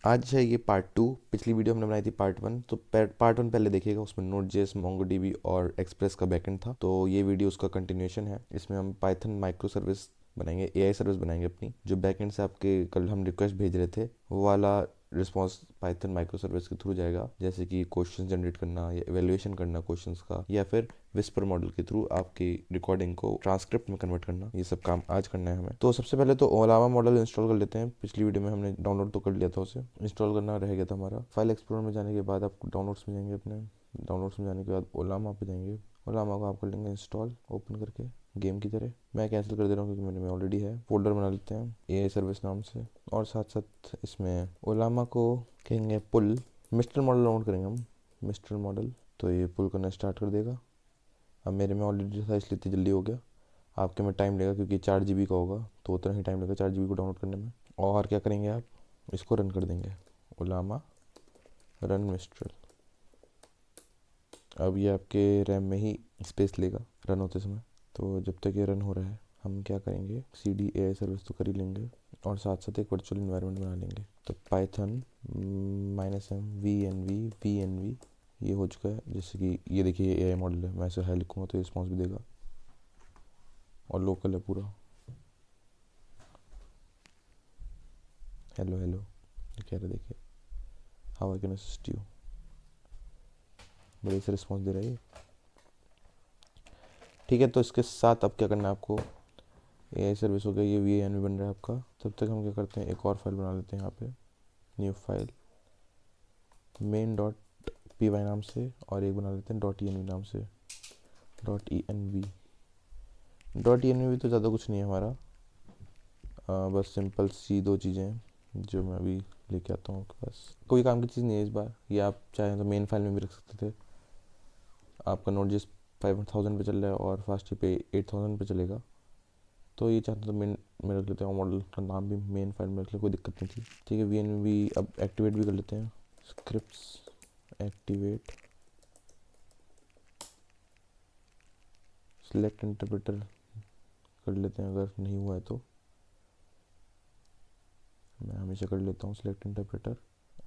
आज है ये पार्ट टू। पिछली वीडियो हमने बनाई थी पार्ट वन, तो पार्ट वन पहले देखिएगा, उसमें नोड जेएस, मोंगोडीबी और एक्सप्रेस का बैकएंड था। तो ये वीडियो उसका कंटिन्यूएशन है। इसमें हम पाइथन माइक्रो सर्विस बनाएंगे, एआई सर्विस बनाएंगे अपनी। जो बैकएंड से आपके कल हम रिक्वेस्ट भेज रहे थे, वो वाला रिस्पॉन्स पाइथन माइक्रो सर्विस के थ्रू जाएगा, जैसे कि क्वेश्चन जनरेट करना या एवेल्युएशन करना क्वेश्चंस का, या फिर विस्पर मॉडल के थ्रू आपकी रिकॉर्डिंग को ट्रांसक्रिप्ट में कन्वर्ट करना। ये सब काम आज करना है हमें। तो सबसे पहले तो ओलामा मॉडल इंस्टॉल कर लेते हैं। पिछली वीडियो में हमने डाउनलोड तो कर लिया था, उसे इंस्टॉल करना रह गया था हमारा। फाइल एक्सप्लोरर में जाने के बाद आप डाउनलोड्स में जाएंगे, अपने डाउनलोड्स में जाने के बाद ओलामा पे जाएंगे। ओलामा को आप कर लेंगे इंस्टॉल, ओपन करके गेम की तरह। मैं कैंसिल कर दे रहा हूँ क्योंकि मेरे में ऑलरेडी है। फोल्डर बना लेते हैं एआई सर्विस नाम से, और साथ साथ इसमें ओलामा को कहेंगे पुल। मिस्टर मॉडल डाउनलोड करेंगे हम, मिस्टर मॉडल। तो ये पुल करना स्टार्ट कर देगा। अब मेरे में ऑलरेडी था इसलिए इतनी जल्दी हो गया। आपके में टाइम लगेगा क्योंकि 4 GB का होगा, तो उतना ही टाइम लगेगा 4 GB को डाउनलोड करने में। और क्या करेंगे आप, इसको रन कर देंगे, ओलामा रन मिस्ट्रल। अब ये आपके रैम में ही स्पेस लेगा रन होते समय। तो जब तक ये रन हो रहा है, हम क्या करेंगे, CD एआई सर्विस तो कर ही लेंगे, और साथ साथ एक वर्चुअल इन्वायरमेंट बना लेंगे। तो पाइथन -m VNV ये हो चुका है। जैसे कि ये देखिए एआई मॉडल है, मैं इसे हाई लिखूँगा तो रिस्पॉन्स भी देगा, और लोकल है पूरा। हेलो हेलो कह रहे, देखिए how I can assist you, बड़े से रिस्पॉन्स दे रहा है ये। ठीक है, तो इसके साथ अब क्या करना है आपको, एआई सर्विस हो गया, ये VNV बन रहा है आपका। तब तक हम क्या करते हैं, एक और फाइल बना लेते हैं यहाँ पे, न्यू फाइल main.py नाम से, और एक बना लेते हैं .env नाम से, .env। .env तो ज़्यादा कुछ नहीं है हमारा, बस सिंपल सी दो चीज़ें हैं जो मैं अभी लेके आता हूँ आपके पास। कोई काम की चीज़ नहीं है इस बार, ये आप चाहें तो मेन फाइल में भी रख सकते थे। आपका नोट जिस 5000 पे चल रहा है और फास्ट पे 8000 पे चलेगा, तो ये चाहते तो मेन में रख लेते हैं, और मॉडल का नाम भी मेन फाइल में रख ले, कोई दिक्कत नहीं थी। ठीक है, VNV अब एक्टिवेट भी कर लेते हैं। स्क्रिप्ट्स एक्टिवेट, सिलेक्ट इंटरप्रेटर कर लेते हैं, अगर नहीं हुआ है तो मैं हमेशा कर लेता हूँ सिलेक्ट इंटरप्रेटर।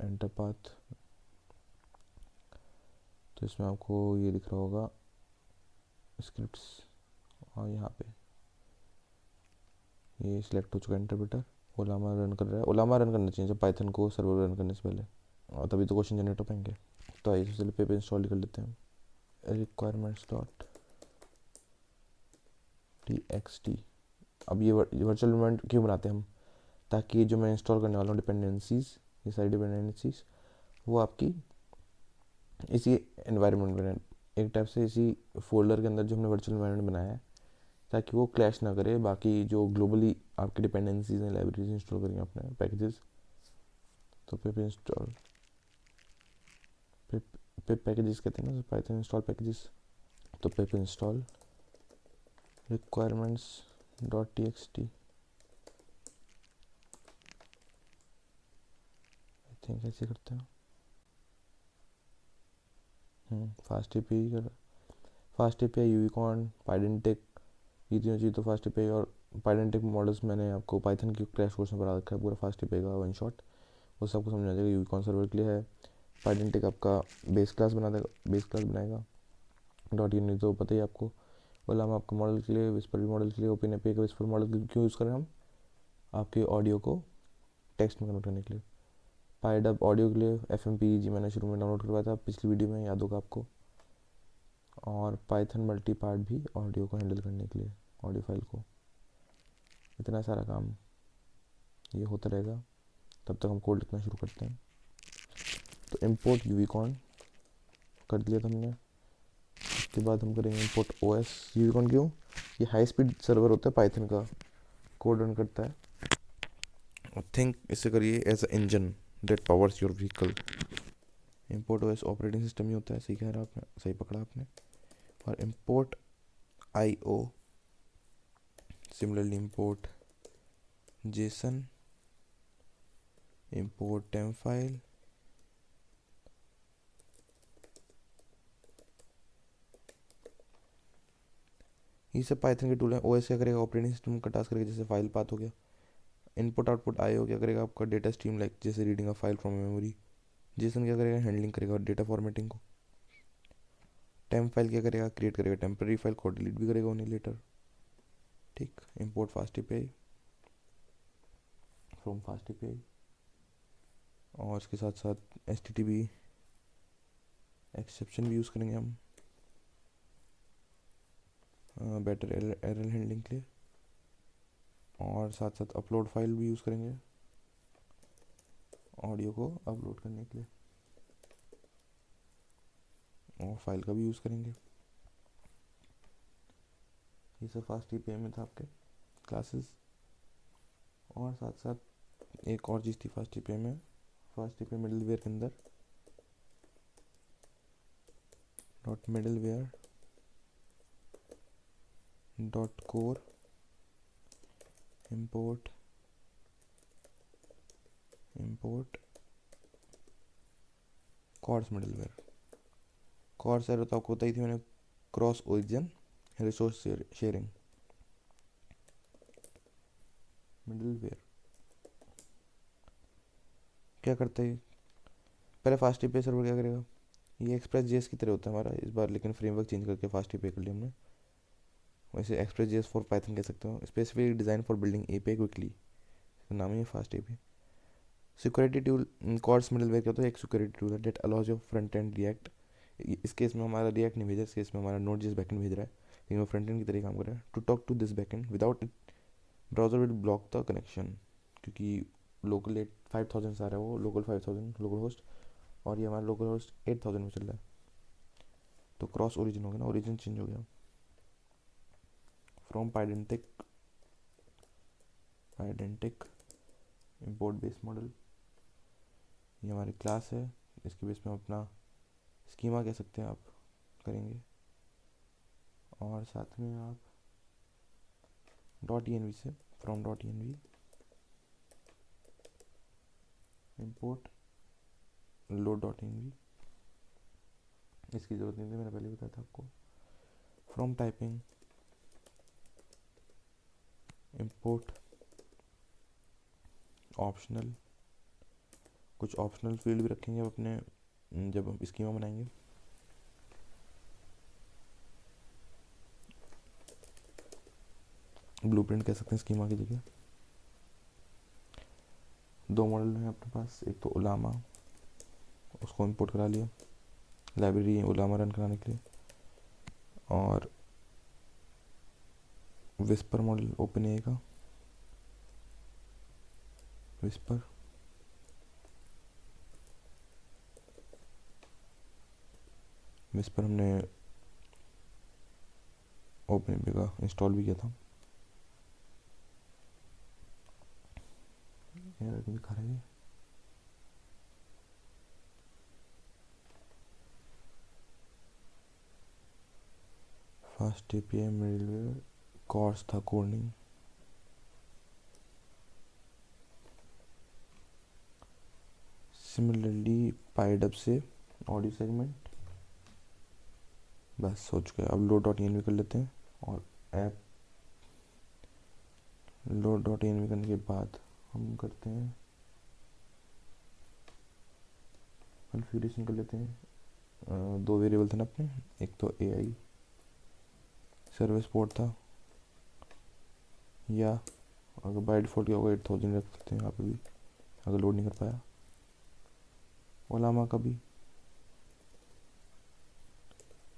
एंटर पाथ, तो इसमें आपको ये दिख रहा होगा स्क्रिप्ट्स, और यहाँ पे ये सिलेक्ट हो चुका है इंटरप्रेटर। ओलामा रन कर रहा है, ओलामा रन करना चाहिए जब पाइथन को सर्वर रन करने से पहले, और तभी तो क्वेश्चन जनरेट हो पाएंगे। तो आइए सबसे पहले पे इंस्टॉल कर लेते हैं, requirements.txt। अब ये वर्चुअल इन्वायरमेंट क्यों बनाते हैं हम, ताकि जो मैं इंस्टॉल करने वाला हूँ डिपेंडेंसीज, ये सारी डिपेंडेंसीज वो आपकी इसी एनवायरनमेंट में, एक टाइप से इसी फोल्डर के अंदर जो हमने वर्चुअल इन्वायरमेंट बनाया है, ताकि वो क्लैश ना करे बाकी जो ग्लोबली आपकी डिपेंडेंसीज हैं, लाइब्रेरीज इंस्टॉल करेंगे अपने पैकेजेस। तो पिप इंस्टॉल, पिप पैकेजेस कहते हैं ना पाइथन इंस्टॉल पैकेजेस। तो पिप इंस्टॉल requirements.txt, आई थिंक ऐसे करते हैं। फास्ट एपीआई कर, फास्ट एपीआई, यूनिकॉर्न, पाइडेंटिक, ये तीनों चीज़ तो फास्ट एपीआई। और पाइडेंटिक मॉडल्स मैंने आपको पाइथन की क्रैश कोर्स में पढ़ा रखा है पूरा, फास्ट एपीआई का वन शॉट, वो सबको समझ आ जाएगा। यूनिकॉर्न सर्वर के लिए है, पाइडेंटिक आपका बेस क्लास बना देगा, बेस क्लास बनाएगा। .env तो पता ही आपको। ओलामा आपका मॉडल के लिए, विस्पर मॉडल के लिए, ओपन एपीआई का विस्पर मॉडल क्यों यूज़ करें हम, आपके ऑडियो को टेक्स्ट में कन्वर्ट करने के लिए। पाइडब ऑडियो के लिए, FMPEG मैंने शुरू में डाउनलोड करवाया था पिछली वीडियो में, याद होगा आपको। और पाइथन मल्टीपार्ट भी ऑडियो को हैंडल करने के लिए, ऑडियो फाइल को। इतना सारा काम ये होता रहेगा, तब तक हम कोड लिखना शुरू करते हैं। तो इम्पोर्ट यूनिकॉर्न कर दिया था हमने। उसके बाद हम करेंगे इम्पोर्ट OS। यूनिकॉर्न क्यों, ये हाई स्पीड सर्वर होता है पाइथन का, कोड रन करता है। आई थिंक इसे करिए as a engine that powers your vehicle. Import OS operating system ही होता है, सही कह रहा आपने, सही पकड़ा आपने। और import IO, similarly import JSON, import temp file, ये सब पाइथन के टूल हैं। OS क्या करेगा, ऑपरेटिंग सिस्टम का टास्क करेगा, जैसे फाइल पाथ हो गया, इनपुट आउटपुट आईओ क्या करेगा आपका डेटा स्ट्रीम, लाइक जैसे reading a file from memory. Jason क्या करेगा, हैंडलिंग करेगा डेटा फॉर्मेटिंग को। टेम्प फाइल क्या करेगा, क्रिएट करेगा टेम्पररी फाइल को, डिलीट भी करेगा उन्हें लेटर। ठीक, import fast API from fast API. और इसके साथ साथ HTTP एक्सेप्शन भी यूज़ करेंगे हम बेटर एरर हैंडलिंग के लिए। और साथ साथ अपलोड फाइल भी यूज़ करेंगे ऑडियो को अपलोड करने के लिए, और फाइल का भी यूज़ करेंगे। ये सब फास्ट एपीआई में था आपके क्लासेस। और साथ साथ एक और चीज़ थी फास्ट एपीआई में, फास्ट एपीआई मिडलवेयर के अंदर dot middleware dot core import CORS middleware. CORS error तो आपको बताई थी मैंने, cross origin resource sharing middleware. क्या करता है, पहले फास्ट एपीआई सर्वर क्या करेगा, ये एक्सप्रेस जेएस की तरह होता है हमारा इस बार, लेकिन फ्रेमवर्क चेंज करके फास्ट एपीआई कर लिया हमने। वैसे एक्सप्रेस जेएस फॉर पाइथन कह सकते हो, specific design for building API quickly, नाम ही है fast API. Security tool, CORS middleware क्या होता है, एक सिक्योरिटी टूल है that allows your front end React. इस केस में हमारा रिएक्ट नहीं भेजा, इस केस में हमारा नोड जिस बैकएंड भेज रहा है, लेकिन वो फ्रंट एंड की तरह काम कर रहा है। To talk to this backend without it browser will block the connection, क्योंकि लोकल 5000 से आ रहा है, वो लोकल 5000 लोकल होस्ट, और ये हमारा लोकल होस्ट 8000 में चल रहा है, तो क्रॉस ओरिजिन हो गया ना, ओरिजिन चेंज हो गया। फ्रॉम पाइडेंटिक इंपोर्ट बेस मॉडल, ये हमारी क्लास है, इसके बेस में हम अपना स्कीमा कह सकते हैं आप करेंगे। और साथ में आप .env से फ्रॉम .env इंपोर्ट load.env, इसकी ज़रूरत नहीं थी, मैंने पहले बताया था आपको। फ्रॉम टाइपिंग इंपोर्ट ऑप्शनल, कुछ ऑप्शनल फील्ड भी रखेंगे अपने जब हम स्कीमा बनाएंगे। ब्लूप्रिंट कह सकते हैं स्कीमा की जगह। दो मॉडल हैं अपने पास, एक तो उलामा, उसको इंपोर्ट करा लिया, लाइब्रेरी उलामा रन कराने के लिए। और विस्पर मॉडल ओपनएआई का, विस्पर हमने ओपनएआई का इंस्टॉल भी किया था। यार कभी खा रहे हैं फास्ट एपीआई मिडलवेयर, CORS था कोडिंग। सिमिलरली पाइडअप से ऑडियो सेगमेंट, बस सोच गए। अब load.env कर लेते हैं, और ऐप load.env करने के बाद हम करते हैं कॉन्फ़िगरेशन कर लेते हैं। दो वेरिएबल थे ना अपने, एक तो AI सर्विस पोर्ट था, या अगर बाय डिफ़ॉल्ट क्या होगा 8000 रख सकते हैं यहाँ पे भी, अगर लोड नहीं कर पाया। ओलामा का भी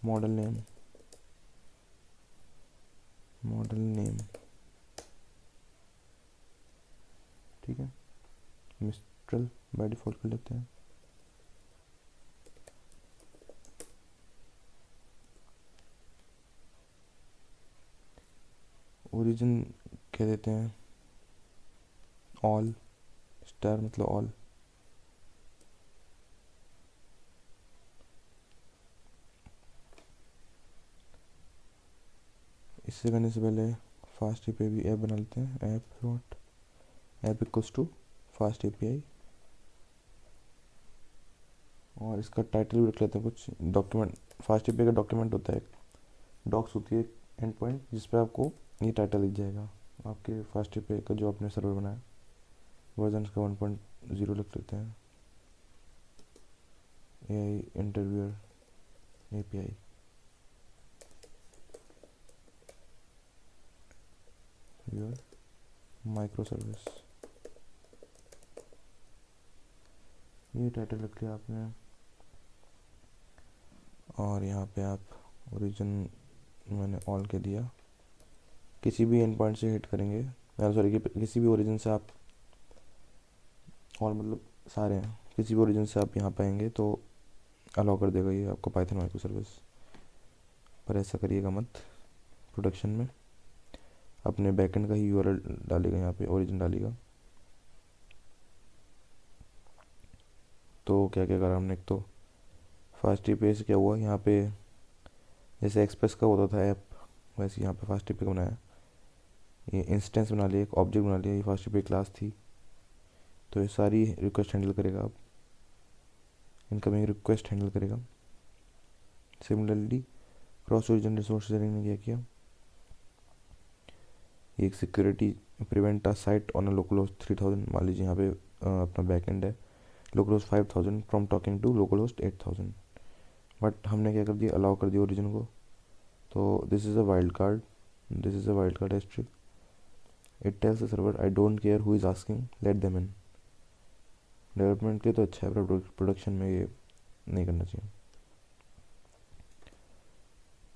मॉडल नेम ठीक है, मिस्ट्रल बाय डिफ़ॉल्ट कर लेते हैं। ओरिजिन कह देते हैं ऑल, स्टार मतलब ऑल। इससे करने से पहले फास्ट एपीआई भी ऐप बना लेते हैं, app equals to fast API, और इसका टाइटल भी रख लेते हैं कुछ डॉक्यूमेंट। फास्ट एपीआई का डॉक्यूमेंट होता है, डॉक्स होती है एंड पॉइंट, जिस पर आपको ये टाइटल लिख जाएगा आपके फास्ट एपीआई का जो आपने सर्वर बनाया। वर्जन का 1.0 लिख लेते हैं। AI interviewer API, viewer micro service, ये टाइटल रख लिया आपने। और यहाँ पे आप ओरिजिन मैंने ऑल के दिया। किसी भी एंड पॉइंट से हिट करेंगे, सॉरी किसी भी ओरिजिन से आप, ऑल मतलब सारे हैं, किसी भी ओरिजिन से आप यहाँ पाएंगे तो अलाउ कर देगा ये आपको पाइथन माइक्रो सर्विस। पर ऐसा करिएगा मत, प्रोडक्शन में अपने बैकएंड का ही यूआरएल डालेगा, यहाँ पे ओरिजिन डालेगा। तो क्या क्या करा हमने, एक तो फास्ट एपीआई से क्या हुआ, यहाँ पे जैसे एक्सप्रेस का होता था ऐप, वैसे यहाँ पे फास्ट एपीआई बनाया, ये इंस्टेंस बना लिया, एक ऑब्जेक्ट बना लिया, ये फास्ट एपीआई क्लास थी, तो ये सारी रिक्वेस्ट हैंडल करेगा। अब इनकमिंग रिक्वेस्ट हैंडल करेगा। Similarly cross origin resource sharing ने क्या किया, एक security prevent a site on a local host 3000, मान लीजिए यहाँ पे अपना बैकएंड है local host 5000 from talking to local host 8000, but हमने क्या कर दिया, अलाउ कर दिया ओरिजिन को। तो this is a wild card, this is a wild card history, it tells the server I don't care who is asking, let them in. Development के लिए तो अच्छा है, पर प्रोडक्शन में ये नहीं करना चाहिए।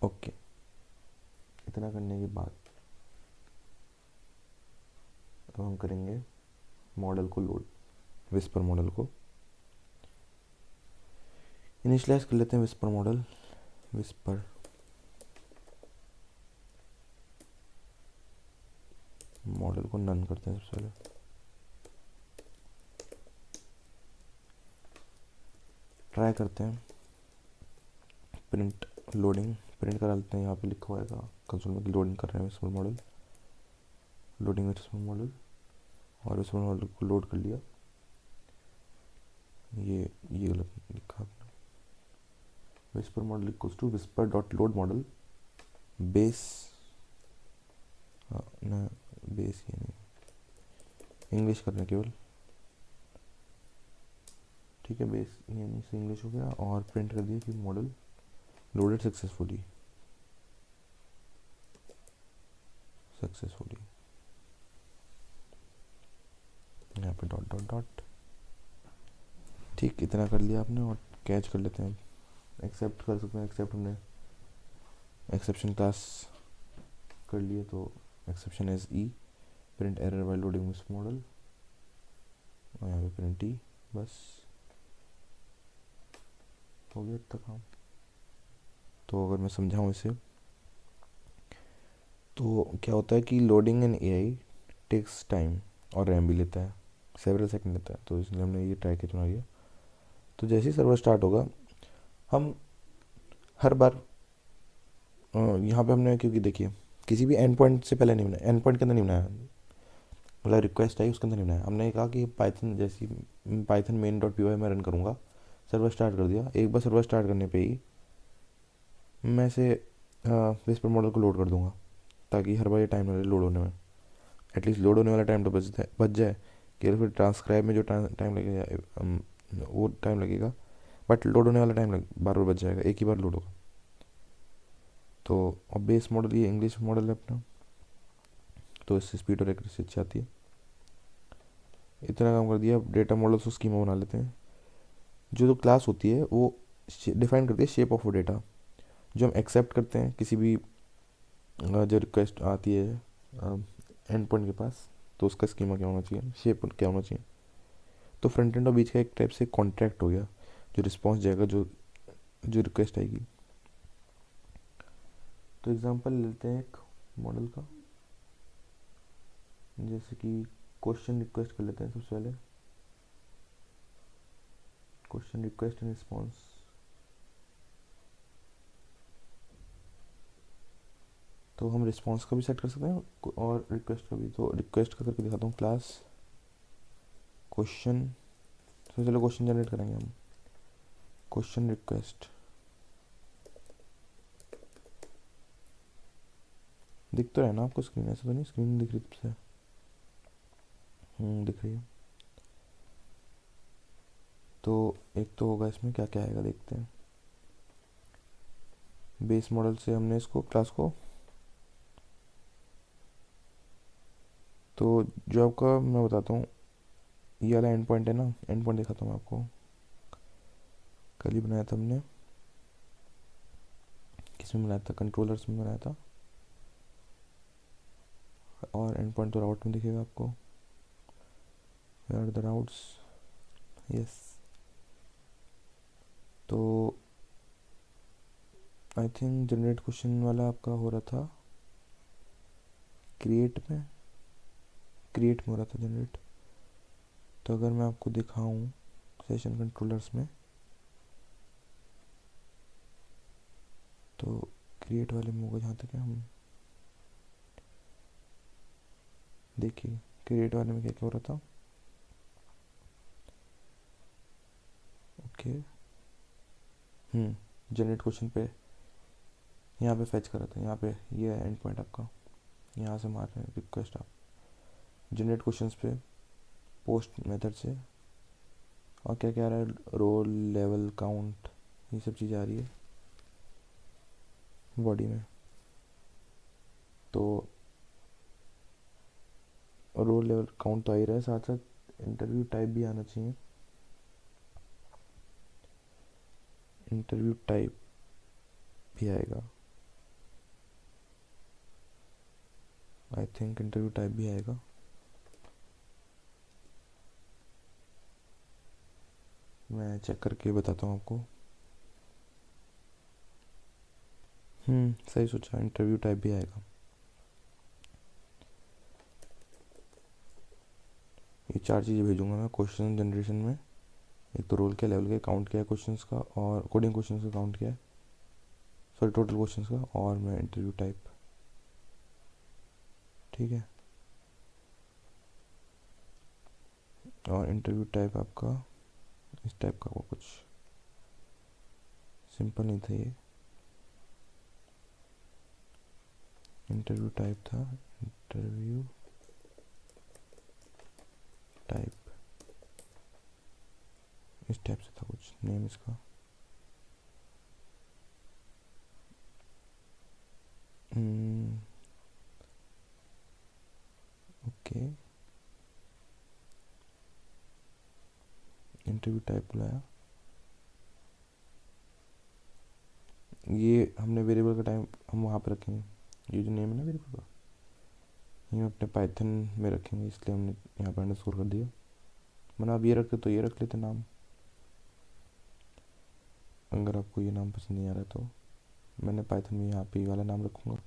ओके, इतना करने के बाद अब हम करेंगे मॉडल को लोड, विस्पर मॉडल को इनिशियलाइज कर लेते हैं। विस्पर मॉडल, विस्पर मॉडल को नन करते हैं सबसे पहले। ट्राई करते हैं प्रिंट लोडिंग, प्रिंट करा लेते हैं, यहाँ पे लिखा हुआ है कंसोल में कि लोडिंग कर रहे हैं Whisper model, loading Whisper model. और विस्पर मॉडल को लोड कर लिया, ये गलत लिखा आपने। Whisper model equals to Whisper dot load model base, हाँ ना बेस ये नहीं, इंग्लिश करना केवल, ठीक है, बेस ये नहीं से इंग्लिश हो गया। और प्रिंट कर दिया कि मॉडल लोडेड सक्सेसफुली, यहाँ पे डॉट डॉट डॉट। ठीक, इतना कर लिया आपने, और कैच कर लेते हैं, एक्सेप्ट कर सकते हैं। एक्सेप्ट हमने एक्सेप्शन क्लास कर लिए, तो exception as e, print error while loading this model, और यहाँ पे प्रिंट ई, बस हो गया इतना काम। तो अगर मैं समझाऊँ इसे, तो क्या होता है कि लोडिंग इन एआई टेक्स टाइम और रैम भी लेता है, सेवरल सेकंड लेता है, तो इसलिए हमने ये ट्राई किया दिया। तो जैसे ही सर्वर स्टार्ट होगा, हम हर बार यहाँ पे हमने, क्योंकि देखिए किसी भी एंड पॉइंट से पहले नहीं बनाया, एंड पॉइंट के अंदर नहीं बनाया, मतलब रिक्वेस्ट आई उसके अंदर नहीं बनाया। हमने कहा कि पाइथन, जैसी Python main dot P Y में रन करूँगा, सर्वर स्टार्ट कर दिया, एक बार सर्वर स्टार्ट करने पे ही मैं से विस्पर मॉडल को लोड कर दूंगा, ताकि हर बार ये टाइम लगे लोड होने में, एटलीस्ट लोड होने वाला टाइम तो बच जाए, कि फिर ट्रांसक्राइब में जो टाइम लगेगा वो टाइम लगेगा, बट लोड होने वाला टाइम बार बार बच जाएगा, एक ही बार लोड होगा। तो अब बेस मॉडल ये इंग्लिश मॉडल है अपना, तो इससे स्पीड और एक्यूरेसी अच्छी आती है। इतना काम कर दिया। डेटा मॉडल्स को स्कीमा बना लेते हैं। जो क्लास होती है वो डिफाइन करती है शेप ऑफ वो डेटा जो हम एक्सेप्ट करते हैं, किसी भी जो रिक्वेस्ट आती है एंड पॉइंट के पास, तो उसका स्कीमा क्या होना चाहिए, शेप क्या होना चाहिए। तो फ्रंट एंड और बीच का एक टाइप से कॉन्ट्रैक्ट हो गया, जो रिस्पॉन्स जाएगा, जो जो रिक्वेस्ट आएगी। तो एग्जांपल लेते हैं एक मॉडल का, जैसे कि क्वेश्चन रिक्वेस्ट कर लेते हैं सबसे पहले, क्वेश्चन रिक्वेस्ट एंड रिस्पॉन्स। तो हम रिस्पॉन्स का भी सेट कर सकते हैं और रिक्वेस्ट का भी। तो रिक्वेस्ट का करके दिखाता हूँ, क्लास क्वेश्चन, तो चलो क्वेश्चन जनरेट करेंगे हम, क्वेश्चन रिक्वेस्ट। दिख तो रहा है ना आपको स्क्रीन, ऐसा तो नहीं स्क्रीन दिख रही से? दिख रही है। तो एक तो होगा इसमें क्या क्या आएगा, देखते हैं। बेस मॉडल से हमने इसको क्लास को, तो जो आपका मैं बताता हूँ, ये वाला एंड पॉइंट है ना, एंड पॉइंट दिखाता हूँ आपको, कल ही बनाया था हमने, किस में बनाया था, कंट्रोलर्स में बनाया था, और एंड पॉइंट तो राउट में दिखेगा आपको, where are the routes, yes. तो आई थिंक जनरेट क्वेश्चन वाला आपका हो रहा था क्रिएट में, क्रिएट में हो रहा था जनरेट। तो अगर मैं आपको दिखाऊं सेशन कंट्रोलर्स में, तो क्रिएट वाले में होगा जहाँ तक है, हम देखिए क्रिएट वाले में क्या क्या हो रहा था। ओके, जनरेट क्वेश्चन पे यहाँ पे फैच कर रहा था, यहाँ पे ये एंड पॉइंट आपका, यहाँ से मार रहे हैं रिक्वेस्ट आप जनरेट क्वेश्चंस पे पोस्ट मेथड से, और क्या क्या आ रहा है, रोल लेवल काउंट, ये सब चीज़ें आ रही है बॉडी में। तो रोल लेवल काउंट तो आ ही रहा है, साथ साथ इंटरव्यू टाइप भी आना चाहिए, इंटरव्यू टाइप भी आएगा, आई थिंक इंटरव्यू टाइप भी आएगा। मैं चेक करके बताता हूँ आपको। सही सोचा, इंटरव्यू टाइप भी आएगा। ये चार चीज़ें भेजूंगा मैं क्वेश्चन जनरेशन में, एक तो रोल क्या, लेवल क्या, काउंट क्या है क्वेश्चंस का, और कोडिंग क्वेश्चंस का काउंट क्या है, सॉरी टोटल क्वेश्चंस का, और मैं इंटरव्यू टाइप, ठीक है। और इंटरव्यू टाइप आपका इस टाइप का होगा, कुछ सिंपल नहीं था ये, इंटरव्यू टाइप था, इंटरव्यू टाइप इस टाइप से था कुछ नेम इसका। ओके, इंटरव्यू टाइप बुलाया, ये हमने वेरिएबल का टाइम हम वहाँ पे रखेंगे, ये जो नेम है ना वेरिएबल का, ये अपने पाइथन में रखेंगे, इसलिए हमने यहाँ पर अंडरस्कोर कर दिया, वरना आप ये रखते तो ये रख लेते नाम, अगर आपको ये नाम पसंद नहीं आ रहा है तो। मैंने पाइथन में यहाँ पे ये वाला नाम रखूँगा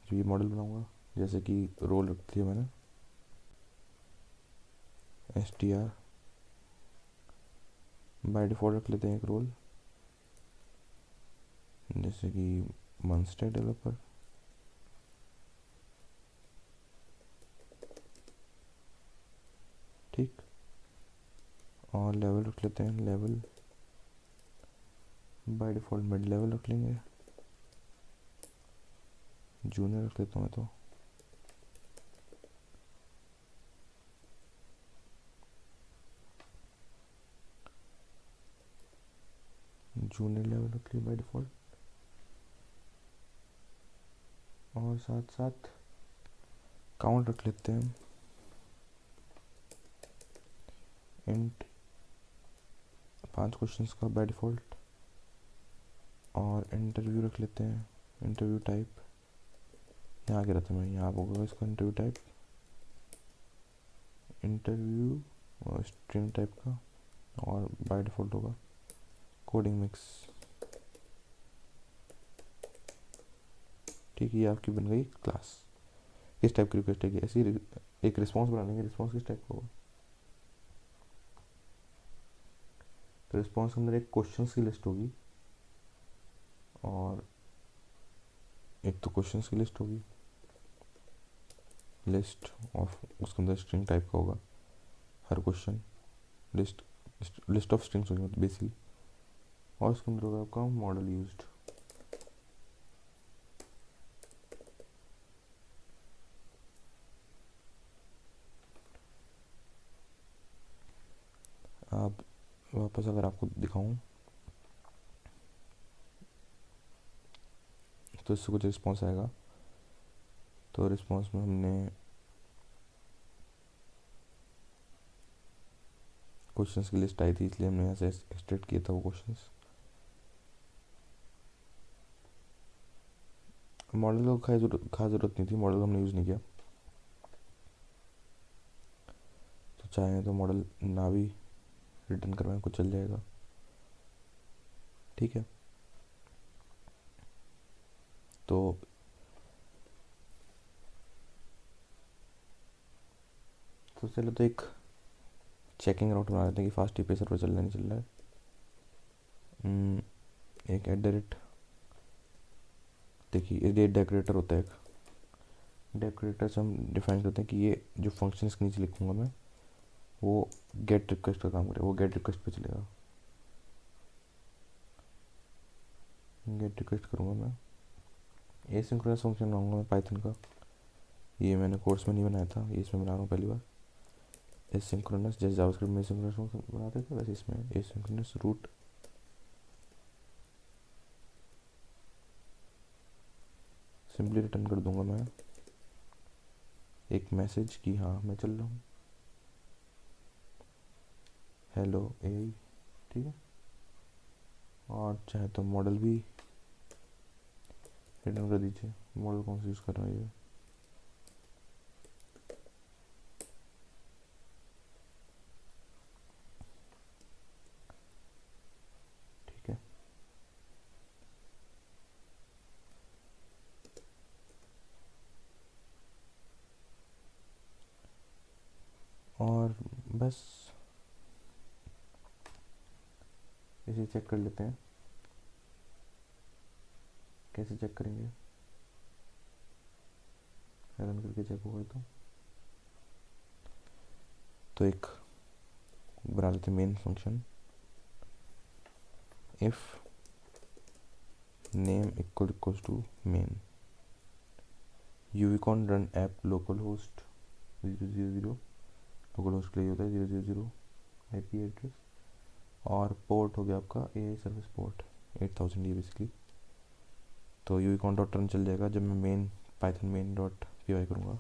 जो ये मॉडल बनाऊँगा, जैसे कि रोल रख दिया मैंने str, बाय डिफ़ॉल्ट रख लेते हैं एक रोल, जैसे कि मंस्टर डेवलपर, ठीक। और लेवल रख लेते हैं, level by default mid level रख लेंगे, जूनियर रख लेता हूँ मैं तो, जूनियर लेवल रख लिया बाय डिफ़ॉल्ट। और साथ साथ काउंट रख लेते हैं, इंट 5 क्वेश्चंस का बाय डिफ़ॉल्ट, और इंटरव्यू रख लेते हैं, इंटरव्यू टाइप यहाँ गिरा था मैं, यहाँ होगा इसका इंटरव्यू टाइप, इंटरव्यू और स्ट्रिंग टाइप का, और बाय डिफ़ॉल्ट होगा कोडिंग मिक्स, ठीक है। ये आपकी बन गई क्लास। किस टाइप की रिक्वेस्ट है, ऐसी एक रिस्पॉन्स बना लेंगे, रिस्पॉन्स किस टाइप का होगा, तो रिस्पॉन्स के अंदर एक क्वेश्चन की लिस्ट होगी, और एक तो क्वेश्चन की लिस्ट होगी, लिस्ट ऑफ, उसके अंदर स्ट्रिंग टाइप का होगा हर question, list list of strings होगी बेसिकली, और उसके अंदर होगा आपका मॉडल यूज्ड। आप वापस अगर आपको दिखाऊं तो इससे कुछ रिस्पॉन्स आएगा। तो रिस्पॉन्स में हमने क्वेश्चंस की लिस्ट आई थी, इसलिए हमने यहाँ से एक्सट्रैक्ट किया था वो क्वेश्चंस। मॉडल को खास ज़रूरत नहीं थी, मॉडल हमने यूज़ नहीं किया। तो चाहें तो मॉडल ना भी रिटर्न करवाएं, कुछ चल जाएगा, ठीक है। तो चलो तो एक चेकिंग राउट बना लेते हैं कि फास्ट टीपी सर्वर चल रहा नहीं चल रहा है। एक @ देखिए ये डेकोरेटर होता है, एक डेकोरेटर से हम डिफाइन करते हैं कि ये जो फंक्शन इसके नीचे लिखूँगा मैं, वो गेट रिक्वेस्ट का काम करे, वो गेट रिक्वेस्ट पे चलेगा। गेट रिक्वेस्ट करूँगा मैं, एसिंक्रोनस फंक्शन बनाऊँगा मैं पाइथन का। ये मैंने कोर्स में नहीं बनाया था, ये इसमें बना रहा हूँ पहली बार। एसिंक्रोनस, जैसे जावास्क्रिप्ट में एसिंक्रोनस फंक्शन बनाते थे वैसे इसमें एसिंक्रोनस रूट सिंपली रिटर्न कर दूंगा मैं एक मैसेज कि हाँ मैं चल रहा हूँ, हेलो ए, ठीक है। और चाहे तो मॉडल भी रिटर्न कर दीजिए, मॉडल कौन सा यूज़ कर रहा है ये। ठीक है, और बस इसे चेक कर लेते हैं। कैसे चेक करेंगे, रन करके चेक होगा तो एक बना लेते main function, if name equals to main, uvicorn run app local host 000, local host के लिए होता है 000 IP एड्रेस, और पोर्ट हो गया आपका AI सर्विस पोर्ट 8000 ये बेसिकली। तो यूविकॉन डॉट रन चल जाएगा जब मैं main Python main dot py करूँगा।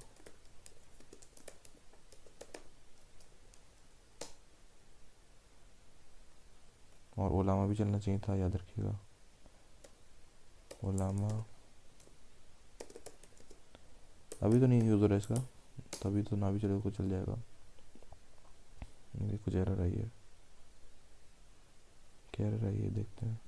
और ओलामा भी चलना चाहिए था, याद रखिएगा, ओलामा अभी तो नहीं यूज़ हो रहा है इसका, तभी तो ना भी चलेगा, कुछ चल जाएगा। ये कुछ एरर आई है, क्या एरर आई है देखते हैं।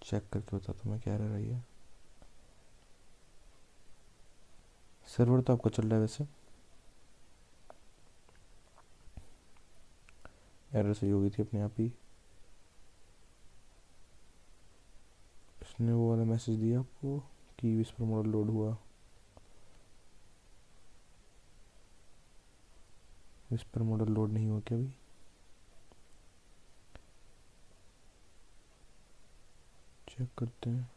चेक करके बताता हूँ मैं क्या एरर आई है। सर्वर तो आपका चल रहा है वैसे, एरर सही हो गई थी अपने आप ही। इसने वो वाला मैसेज दिया आपको कि विस्पर मॉडल लोड हुआ, विस्पर मॉडल लोड नहीं हुआ क्या अभी, चेक करते हैं,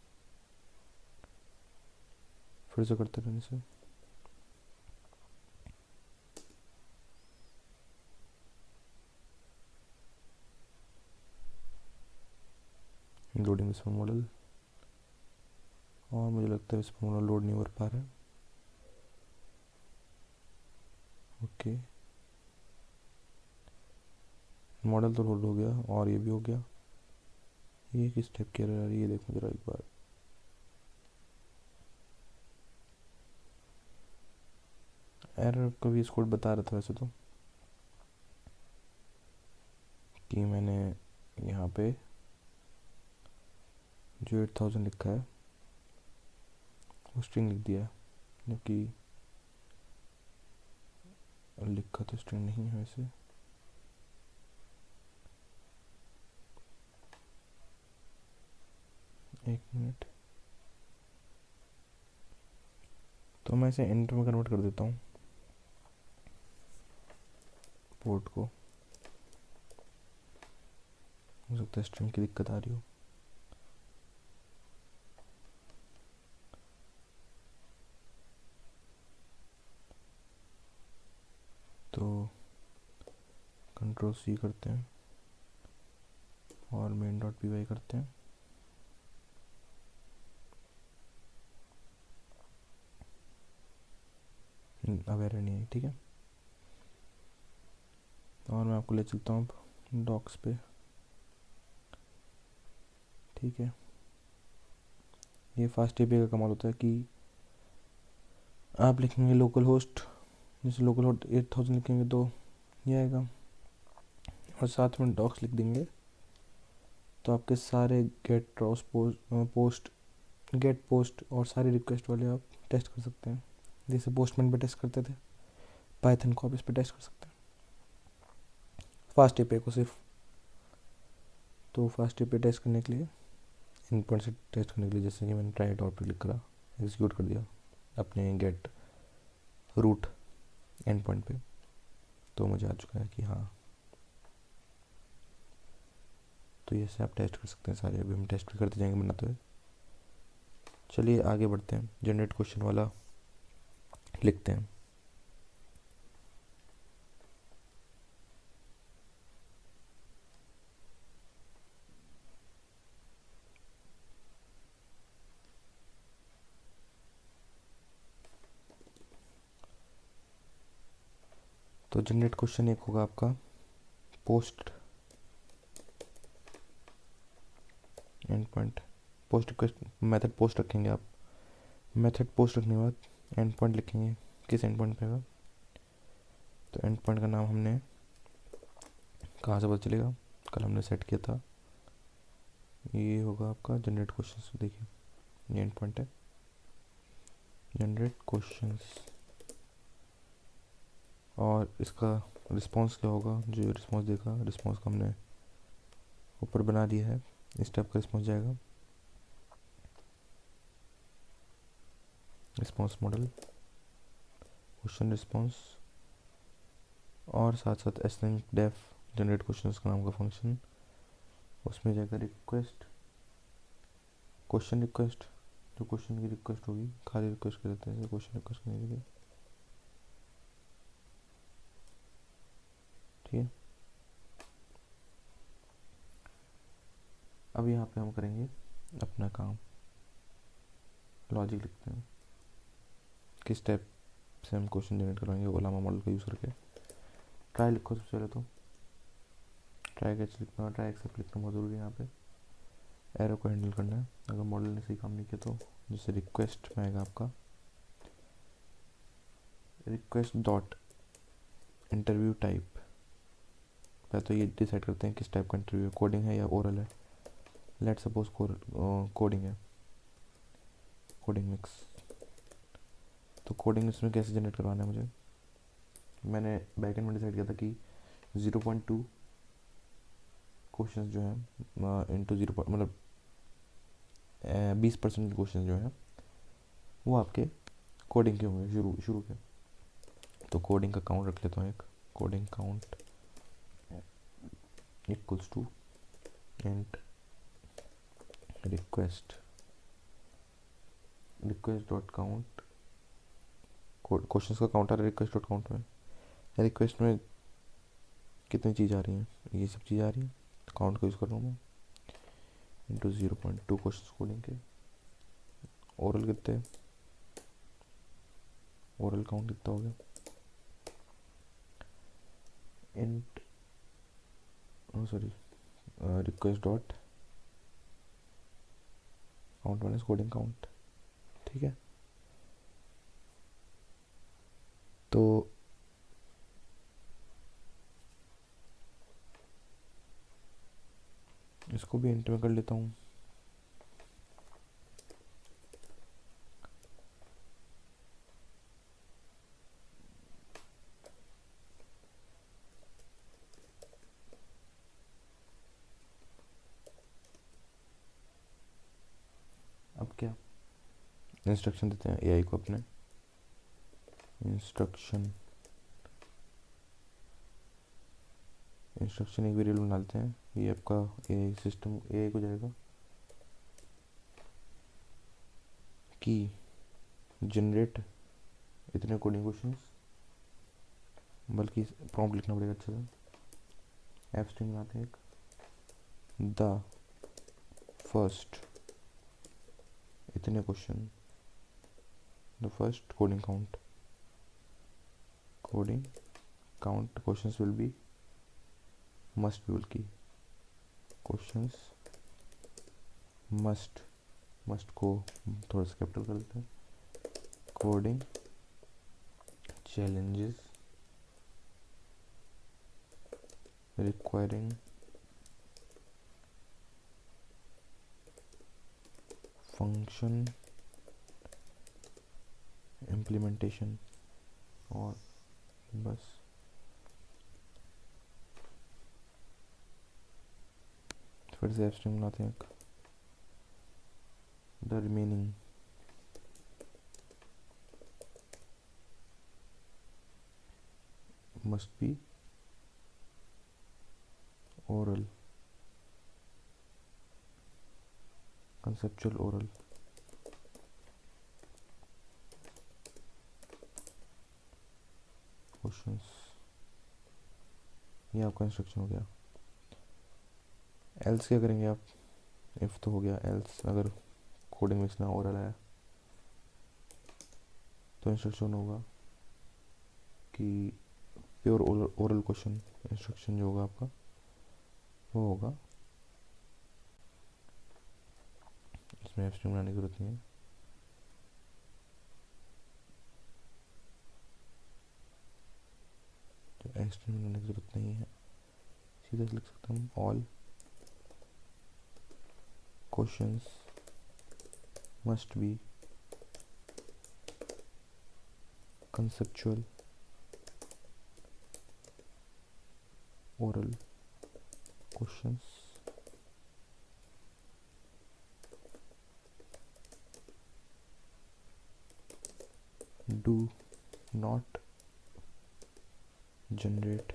फिर से करते रहने से। लोडिंग विस्पर मॉडल, और मुझे लगता है विस्पर मॉडल लोड नहीं हो पा रहा है। ओके, मॉडल तो लोड हो गया और ये भी हो गया। ये किस टाइप की एरर आ रही है देखो जरा एक बार। एरर का भी कोड बता रहा था वैसे तो, कि मैंने यहाँ पे जो 8000 लिखा है वो स्ट्रिंग लिख दिया है, जबकि लिखा तो स्ट्रिंग नहीं है वैसे। एक मिनट, तो मैं इसे इंट में कन्वर्ट कर देता हूँ। पोर्ट को, हो सकता है स्ट्रिंग की दिक्कत आ रही हो। तो Ctrl+C करते हैं और main.py करते हैं। अब एरर नहीं है, ठीक है। और मैं आपको ले चलता हूँ अब डॉक्स पे, ठीक है। ये फास्ट एपीआई का कमाल होता है कि आप लिखेंगे लोकल होस्ट, जैसे लोकल होस्ट 8000 लिखेंगे तो ये आएगा, और साथ में डॉक्स लिख देंगे तो आपके सारे गेट पोस्ट गेट पोस्ट और सारे रिक्वेस्ट वाले आप टेस्ट कर सकते हैं। जैसे पोस्टमैन पे टेस्ट करते थे, पाइथन को आप इस पर टेस्ट कर सकते हैं, फास्ट एपीआई को सिर्फ। तो फास्ट एपीआई टेस्ट करने के लिए, इन पॉइंट से टेस्ट करने के लिए, जैसे कि मैंने ट्राई डॉट पर क्लिक करा, एग्जीक्यूट कर दिया अपने गेट रूट एंड पॉइंट पे, तो मुझे आ चुका है कि हाँ। तो ये से आप टेस्ट कर सकते हैं सारे, अभी हम टेस्ट भी करते जाएंगे बनाते हुए। चलिए आगे बढ़ते हैं, जनरेट क्वेश्चन वाला लिखते हैं। तो जनरेट क्वेश्चन एक होगा आपका post and point, post request method post रखेंगे आप। मेथड पोस्ट रखने के बाद एंड पॉइंट लिखेंगे, किस एंड पॉइंट पे होगा। तो एंड पॉइंट का नाम हमने कहाँ से पता चलेगा, कल हमने सेट किया था, ये होगा आपका जनरेट क्वेश्चन। देखिए ये एंड पॉइंट है, जनरेट क्वेश्चंस, और इसका रिस्पांस क्या होगा, जो रिस्पांस देखा, रिस्पांस का हमने ऊपर बना दिया है, इस टाइप का रिस्पांस जाएगा। रिस्पांस मॉडल, क्वेश्चन रिस्पांस, और साथ साथ async-def जनरेट क्वेश्चंस का नाम का फंक्शन, उसमें जाएगा रिक्वेस्ट, क्वेश्चन रिक्वेस्ट, जो क्वेश्चन की रिक्वेस्ट होगी, खाली रिक्वेस्ट कर देते हैं क्वेश्चन रिक्वेस्ट करने के लिए, ठीक है। अब यहाँ पे हम करेंगे अपना काम, लॉजिक लिखते हैं, किस टाइप से हम क्वेश्चन जनरेट करवाएंगे ओलामा मॉडल का यूज़ करके। ट्राई लिखो सबसे पहले, तो ट्राई कैच लिखना, ट्राई एक्सेप्ट लिखना बहुत ज़रूरी है यहाँ पे, एरर को हैंडल करना है अगर मॉडल ने सही काम नहीं किया तो। जैसे रिक्वेस्ट में आएगा आपका रिक्वेस्ट डॉट इंटरव्यू टाइप, पहले तो ये डिसाइड करते हैं किस टाइप का इंटरव्यू, कोडिंग है या ओरल है। लेट सपोज कोडिंग है, कोडिंग मिक्स। तो कोडिंग इसमें कैसे जनरेट करवाना है मुझे, मैंने बैकएंड में डिसाइड किया था कि 0.2 क्वेश्चन जो है इंटू 0 मतलब 20% क्वेश्चन जो है वो आपके कोडिंग के होंगे, शुरू के। तो कोडिंग का काउंट रख लेता हूँ, एक coding count equals to and request dot count, question का काउंट आ रहा है रिक्वेस्ट डॉट काउंट में, रिक्वेस्ट में कितनी चीज़ आ रही हैं, ये सब चीज़ आ रही है, तो काउंट को यूज़ कर रहा हूँ मैं, इंटू 0.2 क्वेश्चन कोडिंग के। ओरल कितने, ओरल काउंट कितना हो गया, int sorry request dot count minus coding count, ठीक है। तो इसको भी इंट में कर लेता हूँ। अब क्या इंस्ट्रक्शन देते हैं एआई को अपने, इंस्ट्रक्शन इंस्ट्रक्शन एक वेरिएबल बना लेते हैं, ये आपका ए सिस्टम ए हो जाएगा कि जनरेट इतने कोडिंग क्वेश्चंस, बल्कि प्रॉम्प्ट लिखना पड़ेगा अच्छे से। एफ स्ट्रिंग बनाते हैं एक, द फर्स्ट इतने question, the first coding count questions will be must be, बल्कि क्वेश्चंस मस्ट को थोड़ा सा कैपिटल कर देते हैं, coding challenges requiring function implementation, और बस फिर से स्ट्रिंग बनाते हैं, the remaining must be oral, conceptual oral, questions. ये आपका इंस्ट्रक्शन हो गया। एल्स क्या करेंगे आप, इफ तो हो गया, एल्स अगर कोडिंग में इतना ओरल आया तो इंस्ट्रक्शन होगा कि प्योर ओरल क्वेश्चन, इंस्ट्रक्शन जो होगा आपका वो होगा, इसमें एफ स्ट्रिंग बनाने की जरूरत नहीं है। तो एफ स्ट्रिंग बनाने की जरूरत नहीं है, सीधे लिख सकता हूँ all questions must be conceptual oral questions do not generate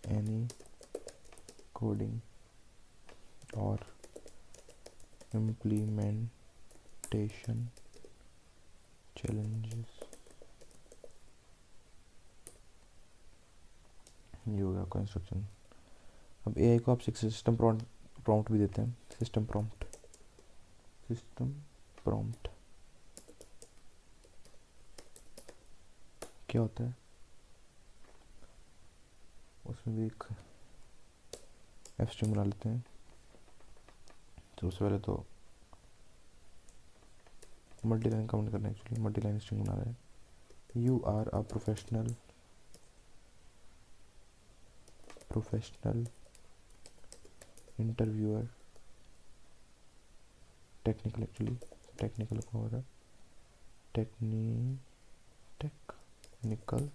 any coding or implementation challenges। ये हो गया आपका इंस्ट्रक्शन। अब एआई को आप सिस्टम प्रॉम्प्ट भी देते हैं, सिस्टम प्रॉम्प्ट क्या होता है, उसमें भी एक एफ स्ट्रिंग बना लेते हैं। तो सबसे पहले तो मल्टी लाइन काउंट करना है, एक्चुअली मल्टी लाइन स्ट्रिंग बना रहे हैं। You are a professional interviewer, technical को हो रहा है, टेक्निकल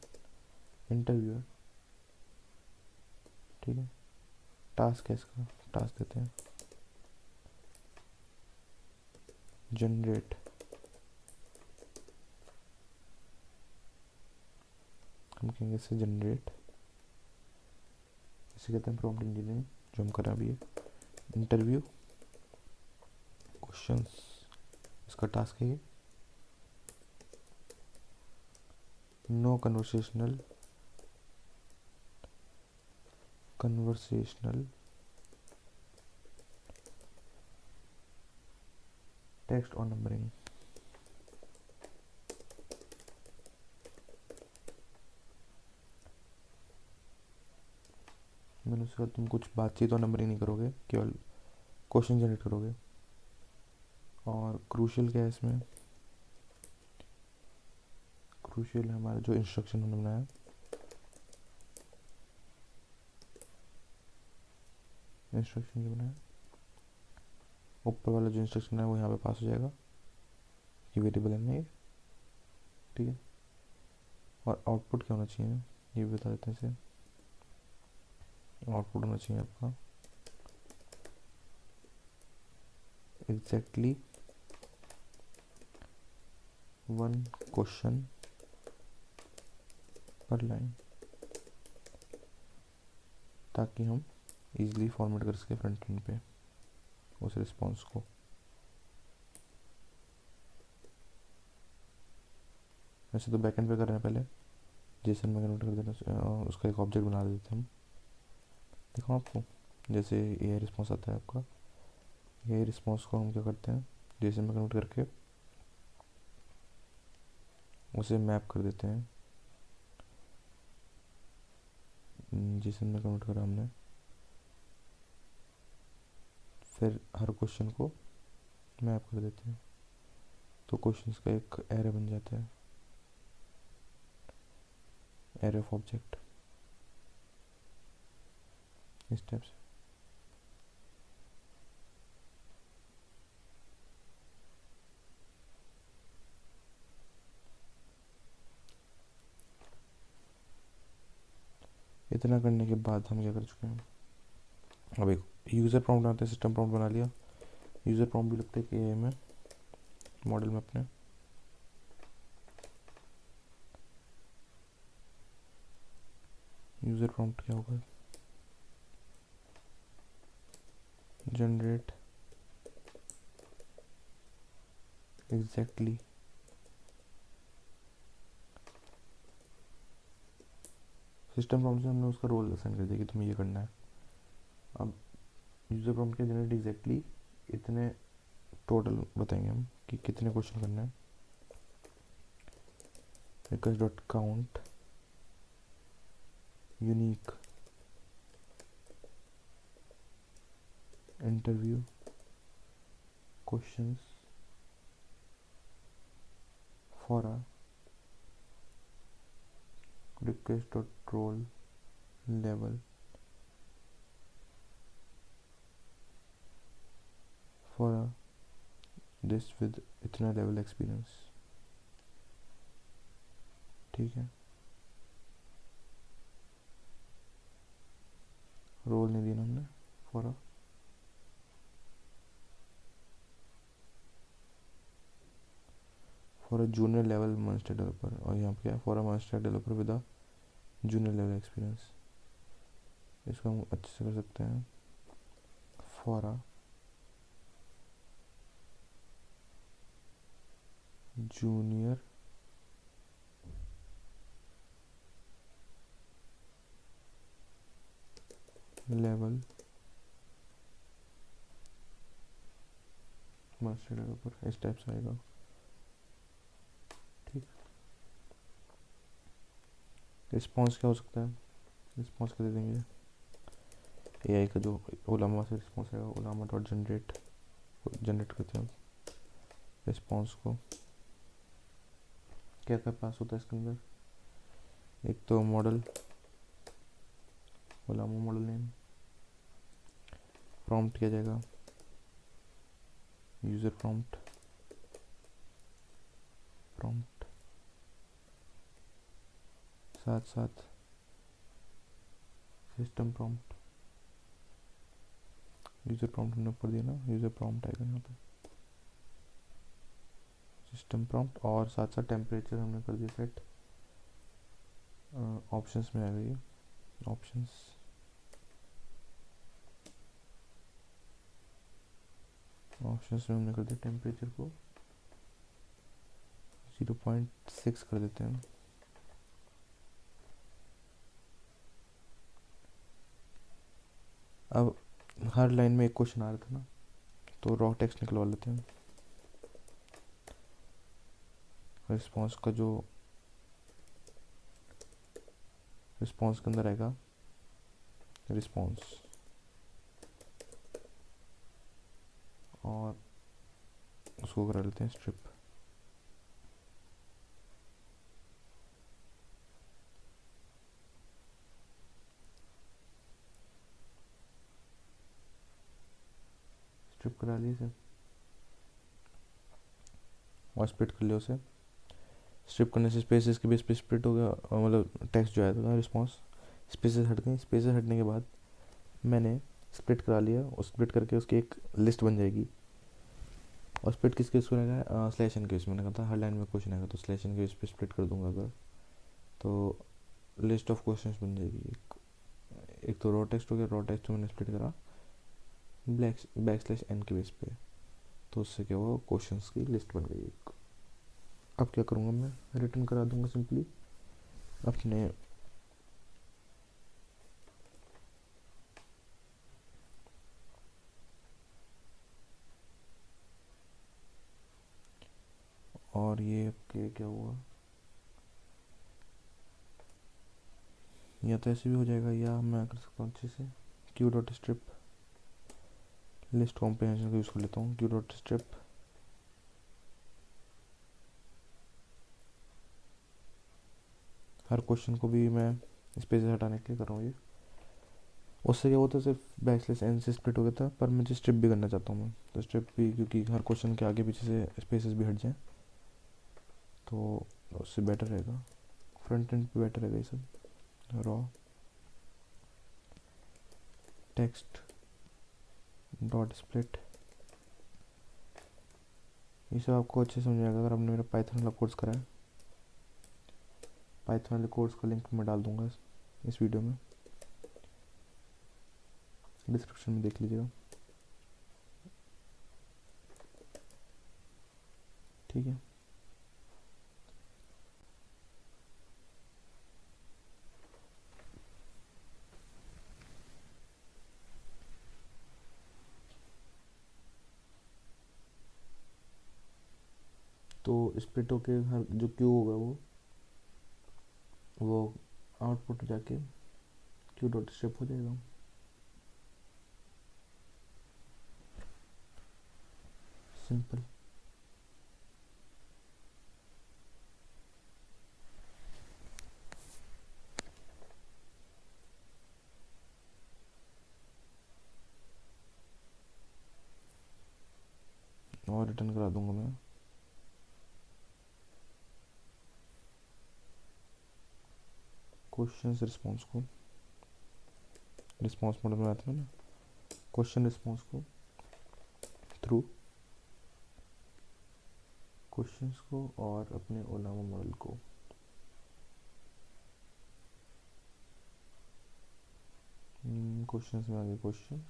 इंटरव्यूअर, ठीक है। टास्क है इसका, टास्क देते हैं जनरेट, हम कहेंगे इससे जनरेट, इसे कहते हैं प्रॉम्प्ट इंजीनियरिंग जो हम कर रहे हैं अभी। इंटरव्यू क्वेश्चंस, इसका टास्क है ये। नो कन्वर्सेशनल टेक्स्ट और नंबरिंग, मैंने उसके बाद तुम कुछ बातचीत और नंबरिंग नहीं करोगे, केवल क्वेश्चन जनरेट करोगे। और क्रूशियल क्या है इसमें, क्रूशियल हमारा जो इंस्ट्रक्शन हमने बनाया, इंस्ट्रक्शन जो बनाया ऊपर वाला जो इंस्ट्रक्शन है वो यहाँ पे पास हो जाएगा, ये वेरिएबल है ये, ठीक है। और आउटपुट क्या होना चाहिए ये भी बता देते हैं इसे। आउटपुट होना चाहिए आपका एग्जैक्टली 1 क्वेश्चन पर लाइन, ताकि हम इजीली फॉर्मेट कर सके फ्रंट एंड पे उस रिस्पॉन्स को। वैसे तो बैक एंड पे कर रहे हैं, पहले जेसन में कन्वर्ट कर देना, उसका एक ऑब्जेक्ट बना देते हैं हम। देखो आपको जैसे ए रिस्पॉन्स आता है आपका, ये रिस्पॉन्स को हम क्या करते हैं, जेसन में कन्वर्ट करके उसे मैप कर देते हैं। जेसन में कन्वर्ट करा हमने, फिर हर क्वेश्चन को मैप कर देते हैं, तो क्वेश्चंस का एक एरे बन जाता है, एरे ऑफ ऑब्जेक्ट, इस टाइप से। इतना करने के बाद हम क्या कर चुके हैं, अब एक यूज़र प्रॉम्प्ट बनाते हैं, सिस्टम प्रॉम्प्ट बना लिया। यूज़र प्रॉम्प्ट भी लगता है कि में मॉडल में अपने यूज़र प्रॉम्प्ट क्या होगा, जनरेट एग्जैक्टली सिस्टम प्रॉम्प्ट से हमने उसका रोल असाइन कर दिया कि तुम्हें ये करना है। अब यूज़र प्रॉम्प्ट के जनरेट एग्जैक्टली इतने टोटल बताएंगे हम कि कितने क्वेश्चन करना है। Request dot count unique interview questions for a request dot roll level for a this with इतना लेवल एक्सपीरियंस। ठीक है, रोल नहीं दिया हमने, for a junior level master developer, और यहाँ पे क्या है, for a master developer with a junior level experience. इसको हम अच्छे से कर सकते हैं, for a junior level master developer, इस टाइप से आएगा। ठीक, रिस्पॉन्स क्या हो सकता है, रिस्पॉन्स क्या दे देंगे, एआई का जो ओलामा से रिस्पॉन्स आएगा, ओलामा डॉट जनरेट करते हैं रिस्पॉन्स को। क्या क्या पास होता है इसके अंदर, एक तो मॉडल, ओलामा मॉडल नेम, प्रॉम्प्ट किया जाएगा यूज़र प्रॉम्प्ट, प्रॉम्प्ट साथ साथ सिस्टम प्रॉम्प्ट। यूज़र प्रॉम्प्ट हमने ऊपर दिया ना, यूज़र प्रॉम्प्ट आएगा यहाँ पे, सिस्टम प्रॉम्प्ट, और साथ साथ टेम्परेचर हमने कर दिया सेट, ऑप्शंस में आएगा ये, ऑप्शंस ऑप्शंस में हमने कर दिया टेम्परेचर को 0.6 कर देते हैं। अब हर लाइन में एक क्वेश्चन आ रहा था ना, तो रॉ टेक्स्ट निकलवा लेते हैं। रिस्पॉन्स का जो रिस्पॉन्स के अंदर आएगा रिस्पॉन्स, और उसको करा लेते हैं स्ट्रिप। स्ट्रिप करा लिए इसे और स्प्लिट कर लिया उसे। स्ट्रिप करने से स्पेसेस के बेस पे स्प्लिट हो गया, मतलब टेक्स्ट जो आया था रिस्पॉन्स, स्पेसेस हट गए। स्पेसेस हटने के बाद मैंने स्प्लिट करा लिया, और स्प्लिट करके उसकी एक लिस्ट बन जाएगी, और स्प्लिट किस केस को रहेगा, स्लैश एन केस। मैंने कहा था हर लाइन में क्वेश्चन आएगा तो स्लैश एन केस पे स्प्लिट कर दूंगा अगर, तो लिस्ट ऑफ क्वेश्चंस बन जाएगी। एक तो रॉ टेक्स्ट हो गया, रॉ टेक्स्ट मैंने स्प्लिट करा बैक स्लैश एन के बेस पे, तो उससे क्या हुआ, क्वेश्चंस की लिस्ट बन गई एक। अब क्या करूँगा मैं, रिटर्न करा दूंगा सिंपली अपने और ये आपके क्या हुआ, या तो ऐसे भी हो जाएगा या मैं कर सकता हूँ अच्छे से Q dot strip list comprehension का यूज़ कर लेता हूँ। क्यू डॉट स्ट्रिप हर क्वेश्चन को भी मैं स्पेस हटाने के लिए कर रहा हूँ ये। उससे क्या होता है, सिर्फ बैक स्लैश एन से स्प्लिट हो गया था, पर मुझे स्ट्रिप भी करना चाहता हूँ मैं, तो स्ट्रिप भी क्योंकि हर क्वेश्चन के आगे पीछे से स्पेसेस भी हट जाएँ तो उससे बेटर रहेगा, फ्रंट एंड पे बेटर रहेगा ये सब। रॉ टेक्स्ट डॉट स्प्लिट, ये सब आपको अच्छे समझ में आएगा अगर आपने मेरा पाइथन वाला कोर्स करा है। पाइथन वाले कोर्स का लिंक मैं डाल दूंगा इस वीडियो में, डिस्क्रिप्शन में देख लीजिएगा, ठीक है। तो स्प्लिट होके हर जो क्यू होगा वो आउटपुट जाके क्यू डॉट स्ट्रिप हो जाएगा। सिंपल। और रिटर्न करा दूंगा मैं। क्वेश्चन रिस्पॉन्स को रिस्पॉन्स मॉडल में आता है ना, क्वेश्चन रिस्पॉन्स को थ्रू क्वेश्चंस को और अपने ओलामा मॉडल को। क्वेश्चंस में आ गए क्वेश्चंस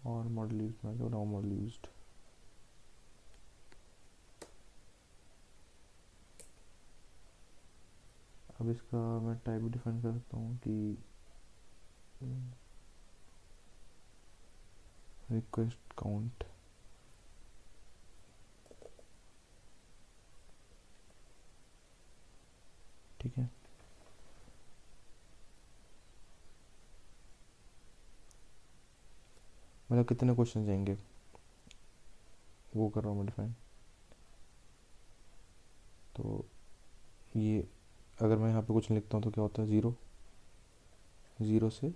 और मॉडल यूज में आ गया ओलामा मॉडल यूज्ड। अब इसका मैं टाइप भी डिफाइन कर सकता हूँ कि रिक्वेस्ट काउंट, ठीक है। मतलब कितने क्वेश्चन जाएंगे वो कर रहा हूँ मैं डिफाइन। तो ये अगर मैं यहाँ पे कुछ लिखता हूँ तो क्या होता है, ज़ीरो ज़ीरो से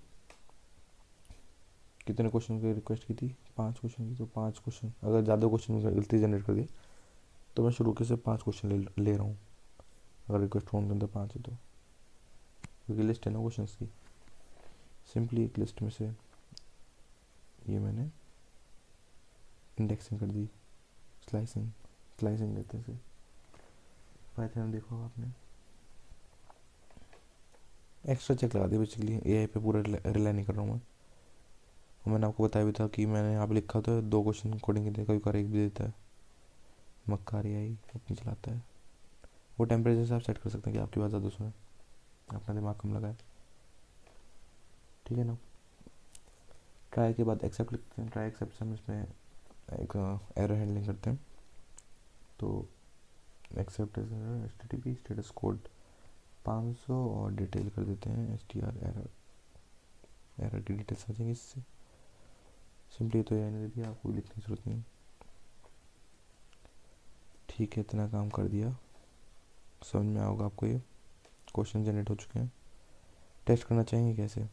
कितने क्वेश्चन की रिक्वेस्ट की थी, 5 क्वेश्चन की, तो 5 क्वेश्चन अगर ज़्यादा क्वेश्चन गलती जनरेट कर दी तो मैं शुरू के से 5 क्वेश्चन ले रहा हूँ, अगर रिक्वेस्ट फोन के अंदर 5 है तो, क्योंकि लिस्ट है ना क्वेश्चन की। सिंपली एक लिस्ट में से ये मैंने इंडेक्सिंग कर दी, स्लाइसिंग स्लाइसिंग कहते हैं इसे, पाइथन में देखो आपने। एक्स्ट्रा चेक लगा दी बेसिकली, एआई पे पूरा रिलाई नहीं कर रहा हूँ मैं। और मैंने आपको बताया भी था कि मैंने यहाँ पे लिखा तो 2 क्वेश्चन कोडिंग के दे, कभी कभी एक भी देता है, मक्कार एआई अपनी चलाता है। वो टेम्परेचर से आप सेट कर सकते हैं कि आपकी बात ज़्यादा सुने, अपना दिमाग कम लगाए, ठीक है ना। ट्राई के बाद एक्सेप्ट लिखते हैं, ट्राई एक्सेप्ट से हम इसमें एक एरर हैंडलिंग करते हैं। तो एक्सेप्ट HTTP स्टेटस कोड 500 और डिटेल कर देते हैं STR एरर, एरर की डिटेल्स आ जाएंगी इससे। सिंपली तो ये नहीं दिया, आपको लिखने की जरूरत नहीं, ठीक है। इतना काम कर दिया, समझ में आओगे आपको, ये क्वेश्चन जनरेट हो चुके हैं। टेस्ट करना चाहेंगे कैसे,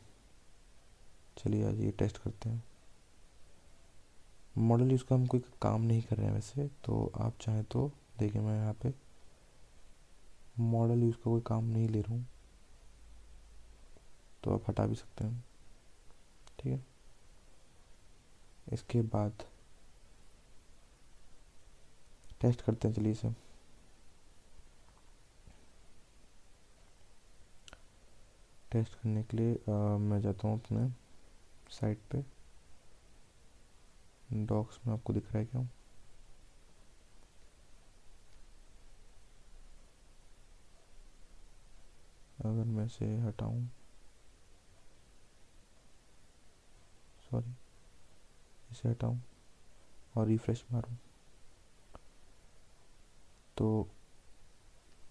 चलिए आज ये टेस्ट करते हैं। मॉडल यूज़ का हम कोई काम नहीं कर रहे हैं वैसे, तो आप चाहें तो देखिए मैं यहाँ पे मॉडल यूज़ का कोई काम नहीं ले रहा हूँ, तो आप हटा भी सकते हैं, ठीक है। इसके बाद टेस्ट करते हैं, चलिए इसे। टेस्ट करने के लिए मैं जाता हूँ अपने साइट पे। डॉक्स में आपको दिख रहा है क्या? अगर मैं इसे हटाऊँ, सॉरी, इसे हटाऊँ और रिफ्रेश मारूँ तो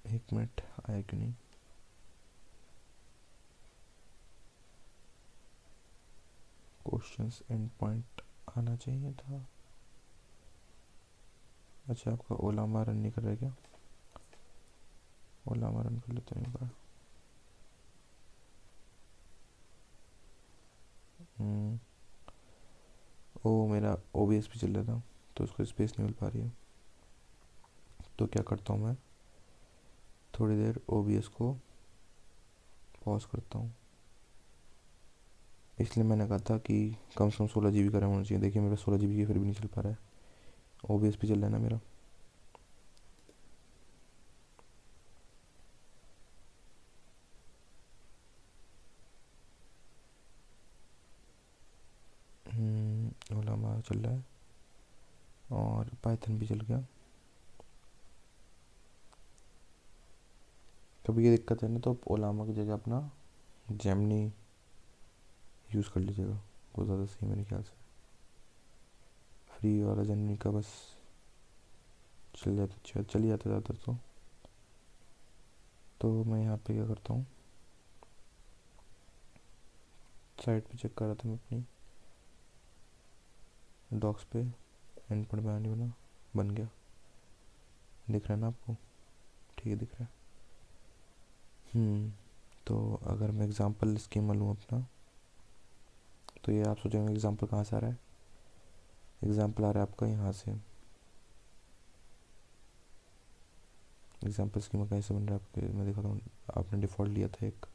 1 मिनट, आया क्यों नहीं? क्वेश्चंस एंड पॉइंट आना चाहिए था। अच्छा, आपका ओलामा रन नहीं कर रहा है क्या? ओलामा रन कर लेते हैं एक बार। ओ, मेरा OBS भी चल रहा था तो उसको स्पेस नहीं मिल पा रही है। तो क्या करता हूँ मैं, थोड़ी देर OBS को पॉज करता हूँ। इसलिए मैंने कहा था कि कम से कम 16 GB का रैम होना चाहिए। देखिए मेरा 16 GB की फिर भी नहीं चल पा रहा है। OBS भी चल रहा है ना मेरा। ओला हमारा चल रहा है और पाइथन भी चल गया। कभी ये दिक्कत है ना तो ओलामा की जगह अपना जेमनी यूज़ कर लीजिएगा, वो ज़्यादा सही मेरे ख्याल से। फ्री वाला जेमनी का बस चल ही जाता ज़्यादातर तो मैं यहाँ पे क्या करता हूँ, साइट पे चेक कर रहा था मैं अपनी डॉक्स पे। एंड पॉइंट बना नहीं बना, बन गया। दिख रहा है ना आपको? ठीक है, दिख रहा है। तो अगर मैं एग्ज़ाम्पल स्कीमा लूँ अपना, तो ये आप सोचेंगे एग्ज़ाम्पल कहाँ से आ रहा है। एग्ज़ाम्पल आ रहा है आपका यहाँ से। एग्ज़ाम्पल स्कीमा कैसे बन रहा है आपके, मैं दिखाता हूँ। आपने डिफ़ॉल्ट लिया था एक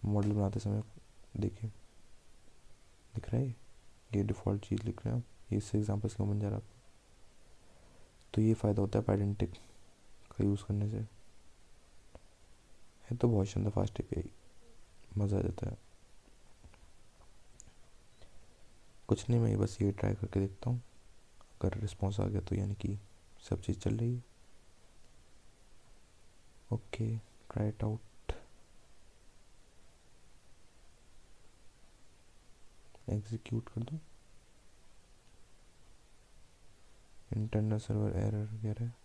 मॉडल बनाते समय, देखिए दिख रहा है ये डिफ़ॉल्ट चीज़ लिख रहे हैं आप, इससे एग्ज़ाम्पल स्कीमा बन जा रहा है आपका। तो ये फ़ायदा होता है पाइडेंटिक का यूज़ करने से। है तो बहुत शानदार फास्ट API, मज़ा आ जाता है। कुछ नहीं, मैं बस ये ट्राई करके देखता हूँ, अगर रिस्पॉन्स आ गया तो यानी कि सब चीज़ चल रही है। Okay, try it out. Execute कर दो। इंटरनल सर्वर एरर कह रहा है।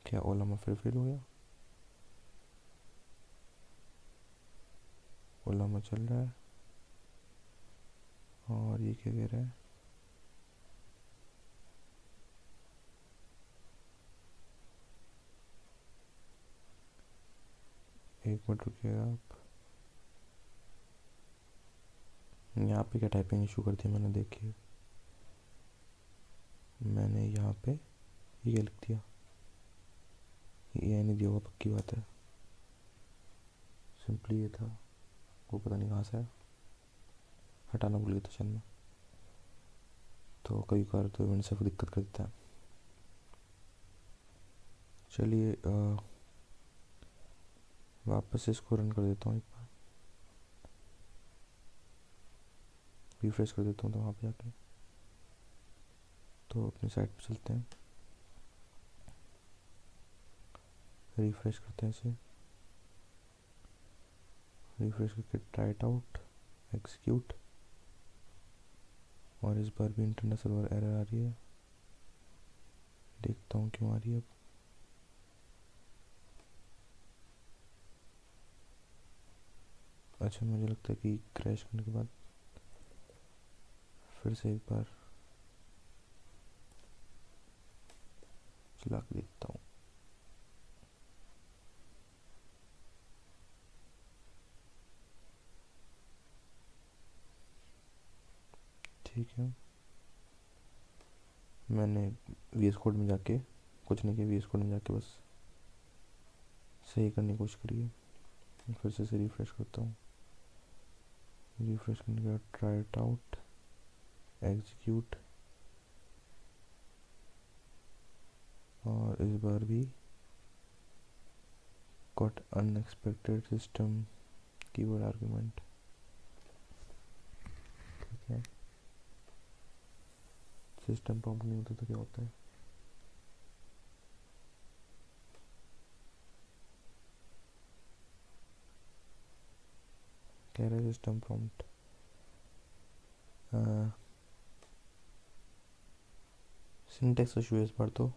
क्या ओला में फिर फेल हो गया? ओला में चल रहा है और ये क्या कह रहा है? एक मिनट रुकिएगा आप। यहाँ पे क्या टाइपिंग इशू कर दिया मैंने, देखिए मैंने यहाँ पे ये लिख दिया, ये नहीं दिया होगा, पक्की बात है। सिंपली ये था, वो पता नहीं कहाँ से है, हटाना भूल गया था शायद मैं। तो कई बार तो इवेंट से दिक्कत कर देता है। चलिए वापस से इसको रन कर देता हूँ, एक बार रिफ्रेश कर देता हूँ तो वहाँ पे जाके। तो अपनी साइट पे चलते हैं, रिफ्रेश करते हैं इसे। रिफ्रेश करके ट्राई इट आउट, एग्जीक्यूट। और इस बार भी इंटरनेट सर्वर एरर आ रही है, देखता हूँ क्यों आ रही है अब। अच्छा, मुझे लगता है कि क्रैश करने के बाद फिर से एक बार चला के देखता हूँ। ठीक है, मैंने VS कोड में जाके कुछ नहीं किया, वी एस कोड में जाके बस सही करने की कोशिश करिए। फिर से रिफ्रेश करता हूँ। रिफ्रेश करने के बाद ट्राई इट आउट, एग्जीक्यूट, और इस बार भी got unexpected system keyword argument. ठीक है, सिस्टम प्रॉम्प्ट नहीं होता तो क्या होता है? कह रहा है सिस्टम प्रॉम्प्ट सिंटेक्स इशू है इस बार तो।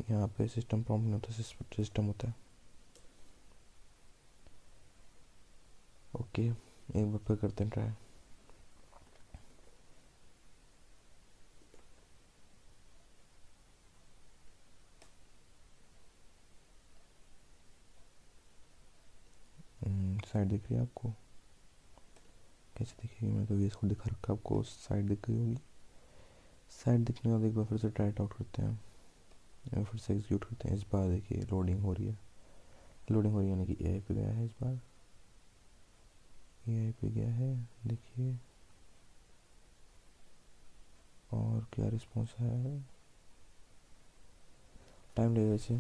यहाँ पे सिस्टम प्रॉम्प्ट नहीं होता, सिस्टम होता है। ओके, एक बार फिर करते हैं ट्राई। साइड दिख रही है आपको? कैसे दिखेगी? मैं तो वी एस कोड दिखा रखा है आपको, साइड दिख गई होगी। साइड दिखने के बाद एक बार फिर से ट्राई आउट करते हैं, और फिर से एग्जीक्यूट करते हैं। इस बार देखिए लोडिंग हो रही है, लोडिंग हो रही है, यानी कि ए पे गया है। इस बार ए पे गया है, देखिए। और क्या रिस्पॉन्स है? टाइम लगेगा इसे,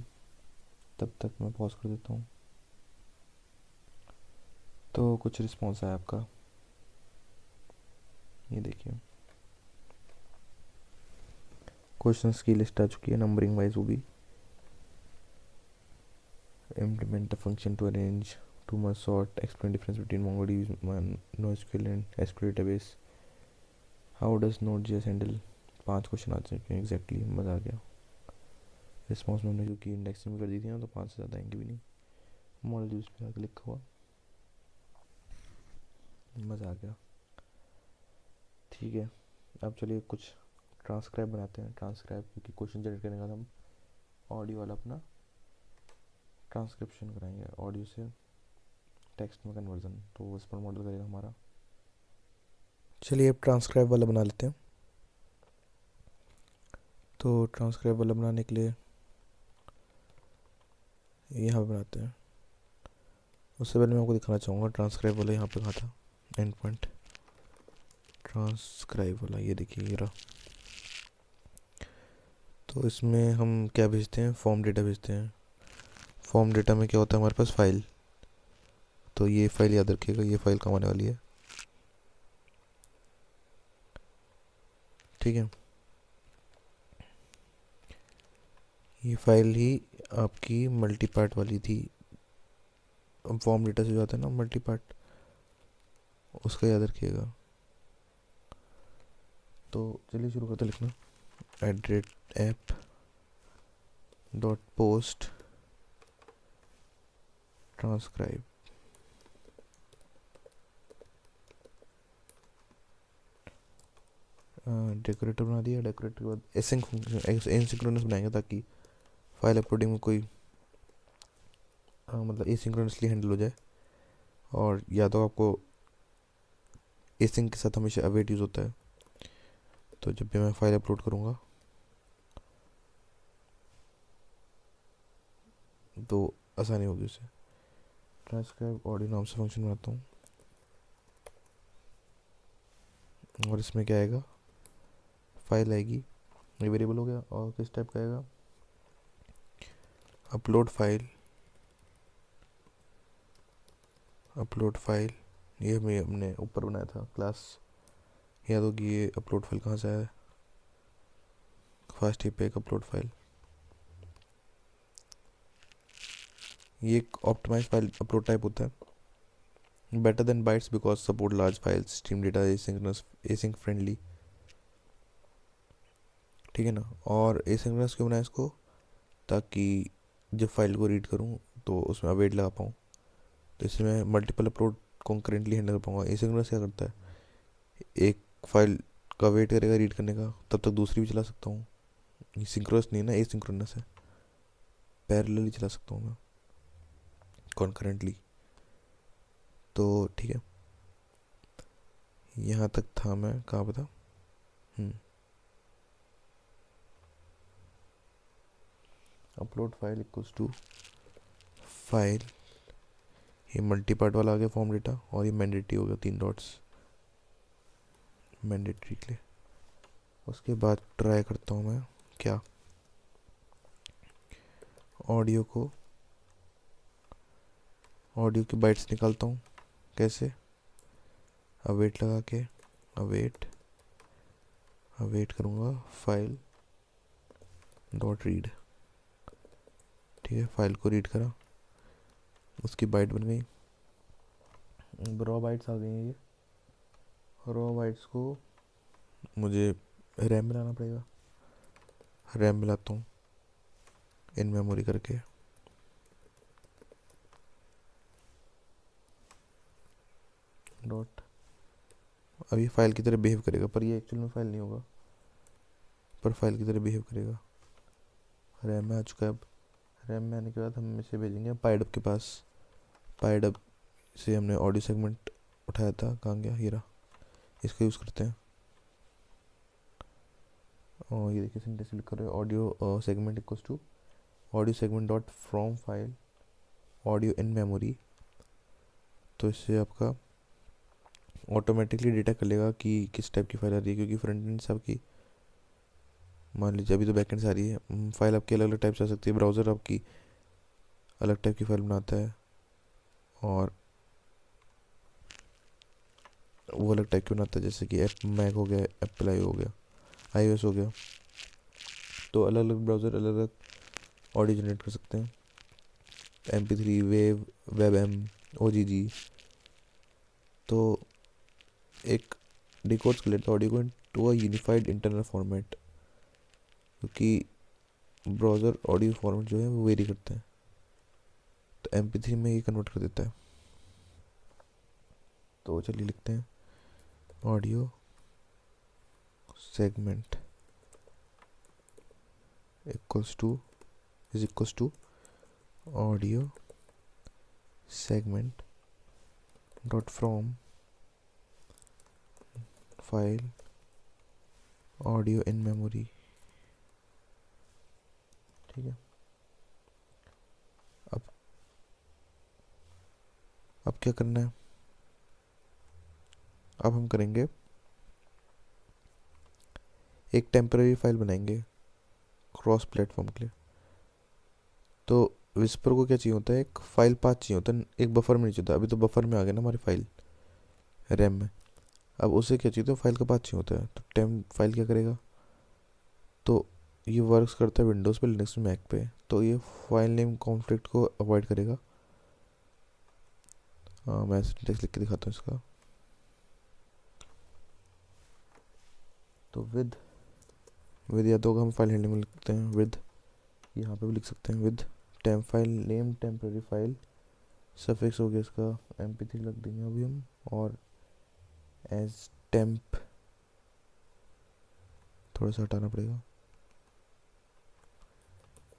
तब तक मैं पॉज कर देता हूँ। तो कुछ रिस्पॉन्स है आपका, ये देखिए। क्वेश्चंस की लिस्ट आ चुकी है, नंबरिंग वाइज वो भी। Implement the function to arrange to much sort, explain difference between MongoDB, NoSQL and SQL database, how does Node.js handle. 5 question आ चुके हैं एग्जैक्टली, मज़ा आ गया। रिस्पॉन्स में हमने क्योंकि इंडेक्सिंग में कर दी थी ना, तो 5 से ज़्यादा आएंगे भी नहीं। मॉडल यूज पे आके लिखा हुआ, मज़ा आ गया। ठीक है, अब चलिए कुछ ट्रांसक्राइब बनाते हैं। ट्रांसक्राइब क्योंकि क्वेश्चन जनरेट करने के बाद हम ऑडियो वाला अपना ट्रांसक्रिप्शन कराएंगे, ऑडियो से टेक्स्ट में कन्वर्जन, तो उस पर मॉडल करेगा हमारा। चलिए अब ट्रांसक्राइब वाला बना लेते हैं। तो ट्रांसक्राइब वाला बनाने के लिए यहाँ पे बनाते हैं। उससे पहले मैं आपको दिखाना चाहूँगा ट्रांसक्राइब वाला यहाँ पे कहाँ था, एंड पॉइंट। ट्रांसक्राइब वाला ये देखिए, ये रहा। तो इसमें हम क्या भेजते हैं? फॉर्म डेटा भेजते हैं। फॉर्म डेटा में क्या होता है हमारे पास? फाइल। तो ये फाइल याद रखिएगा, ये फाइल कहाँ आने वाली है। ठीक है, ये फाइल ही आपकी मल्टी पार्ट वाली थी। फॉर्म डेटा से जो आता है ना मल्टी पार्ट, उसका याद रखिएगा। तो चलिए शुरू करते लिखना। @app.post transcribe. डेकोरेटर बना दिया। डेकोरेटर के बाद एसिंक फंक्शन, एसिंक्रोनस बनाएंगे ताकि फाइल अपलोडिंग में कोई मतलब एसिंक्रोनसली हैंडल हो जाए। और या तो आपको एसिंक के साथ हमेशा अवेट यूज़ होता है, तो जब भी मैं फाइल अपलोड करूँगा तो आसानी होगी उसे। ट्रांसक्राइब ऑडियो नाम से फंक्शन बनाता हूँ, और इसमें क्या आएगा? फाइल आएगी। ये वेरिएबल हो गया। और किस टाइप का आएगा? Upload file. अपलोड फाइल ये हमने ऊपर बनाया था क्लास, याद होगी। ये अपलोड फाइल कहाँ से आया? फास्ट ही पे एक अपलोड फाइल। ये एक ऑप्टिमाइज फाइल अपलोड टाइप होता है। Better than bytes because support large files, stream data asynchronous, async friendly. ठीक है ना। और एसिंक्रोनस क्यों बनाया इसको? ताकि जब फाइल को रीड करूँ तो उसमें अवेट लगा पाऊँ, तो इससे मैं मल्टीपल अपलोड कॉन्करेंटली हैंडल कर पाऊँगा। एसिंक्रोनस क्या करता है? एक फाइल का वेट करेगा रीड करने का, तब तक दूसरी भी चला सकता हूँ। ये सिंक्रोनस नहीं है ना, एसिंक्रोनस है। पैरेलली चला सकता हूँ मैं, कॉन्करेंटली। तो ठीक है, यहाँ तक था। मैं कहाँ पे था? Upload file equals to file, ये मल्टी पार्ट वाला आ गया फॉर्म डेटा, और ये मैंडेटरी हो गया 3 डॉट्स मैंडेटरी के लिए। उसके बाद ट्राई करता हूँ मैं क्या, ऑडियो की बाइट्स निकालता हूँ। कैसे, अवेट लगा के, अवेट करूँगा फाइल डॉट रीड। ठीक है, फाइल को रीड करा, उसकी बाइट बन गई, रॉ बाइट्स आ गई हैं। ये रॉ बाइट्स को मुझे रैम मिलाना पड़ेगा, रैम मिलाता हूँ इन मेमोरी करके। डॉट, अब ये फाइल की तरह बिहेव करेगा, पर ये एक्चुअल में फाइल नहीं होगा, पर फाइल की तरह बिहेव करेगा। रैम में आ चुका है। अब रैम में आने के बाद हम इसे भेजेंगे पाइडअप के पास। पाइडअप से हमने ऑडियो सेगमेंट उठाया था, कहाँ गया, ये रहा, इसका यूज़ करते हैं। और ये देखिए सिंटेक्स लिख कर audio segment equals to audio segment dot from file audio in memory. तो इससे आपका ऑटोमेटिकली डेटा कर लेगा कि किस टाइप की फाइल आ रही है, क्योंकि फ्रंट एंड से आपकी, मान लीजिए अभी तो बैकएंड से आ रही है फाइल, आपकी अलग अलग टाइप से आ सकती है। ब्राउज़र आपकी अलग टाइप की फाइल बनाता है, और वो अलग टाइप की बनाता है, जैसे कि एप मैक हो गया, एप्पल आई हो गया, iOS हो गया। तो अलग अलग ब्राउज़र अलग अलग ऑडियो जनरेट कर सकते हैं। MP3, wave, web OGG। तो एक डिकोड्स कर लेता है ऑडियो को to a unified internal format, क्योंकि ब्राउज़र ऑडियो फॉर्मेट जो है वो वेरी करते हैं, तो MP3 में ये कन्वर्ट कर देता है। तो चलिए लिखते हैं audio segment equals to audio segment dot from file audio in memory. ठीक है, अब क्या करना है, अब हम करेंगे एक टेम्पररी फाइल बनाएंगे क्रॉस प्लेटफॉर्म के लिए। तो विस्पर को क्या चाहिए होता है, एक फाइल पाथ चाहिए होता है, एक बफर में नहीं चाहिए होता। अभी तो बफर में आ गया ना हमारी फाइल रैम में, अब उसे क्या चाहिए, तो फाइल का पाथ चाहिए होता है। तो टेम्प फाइल क्या करेगा, तो ये वर्क्स करता है विंडोज़ पे, लिनक्स में, मैक पे। तो ये फाइल नेम कॉन्फ्लिक्ट को अवॉइड करेगा। मैं सिंटेक्स लिख के दिखाता हूँ इसका। तो विद या तो हम फाइल हैंडलिंग में लिखते हैं विद, यहाँ पे भी लिख सकते हैं with temp file name temporary file, suffix हो गया इसका MP3 लग देंगे अभी हम, और एज टेम्प थोड़ा सा हटाना पड़ेगा,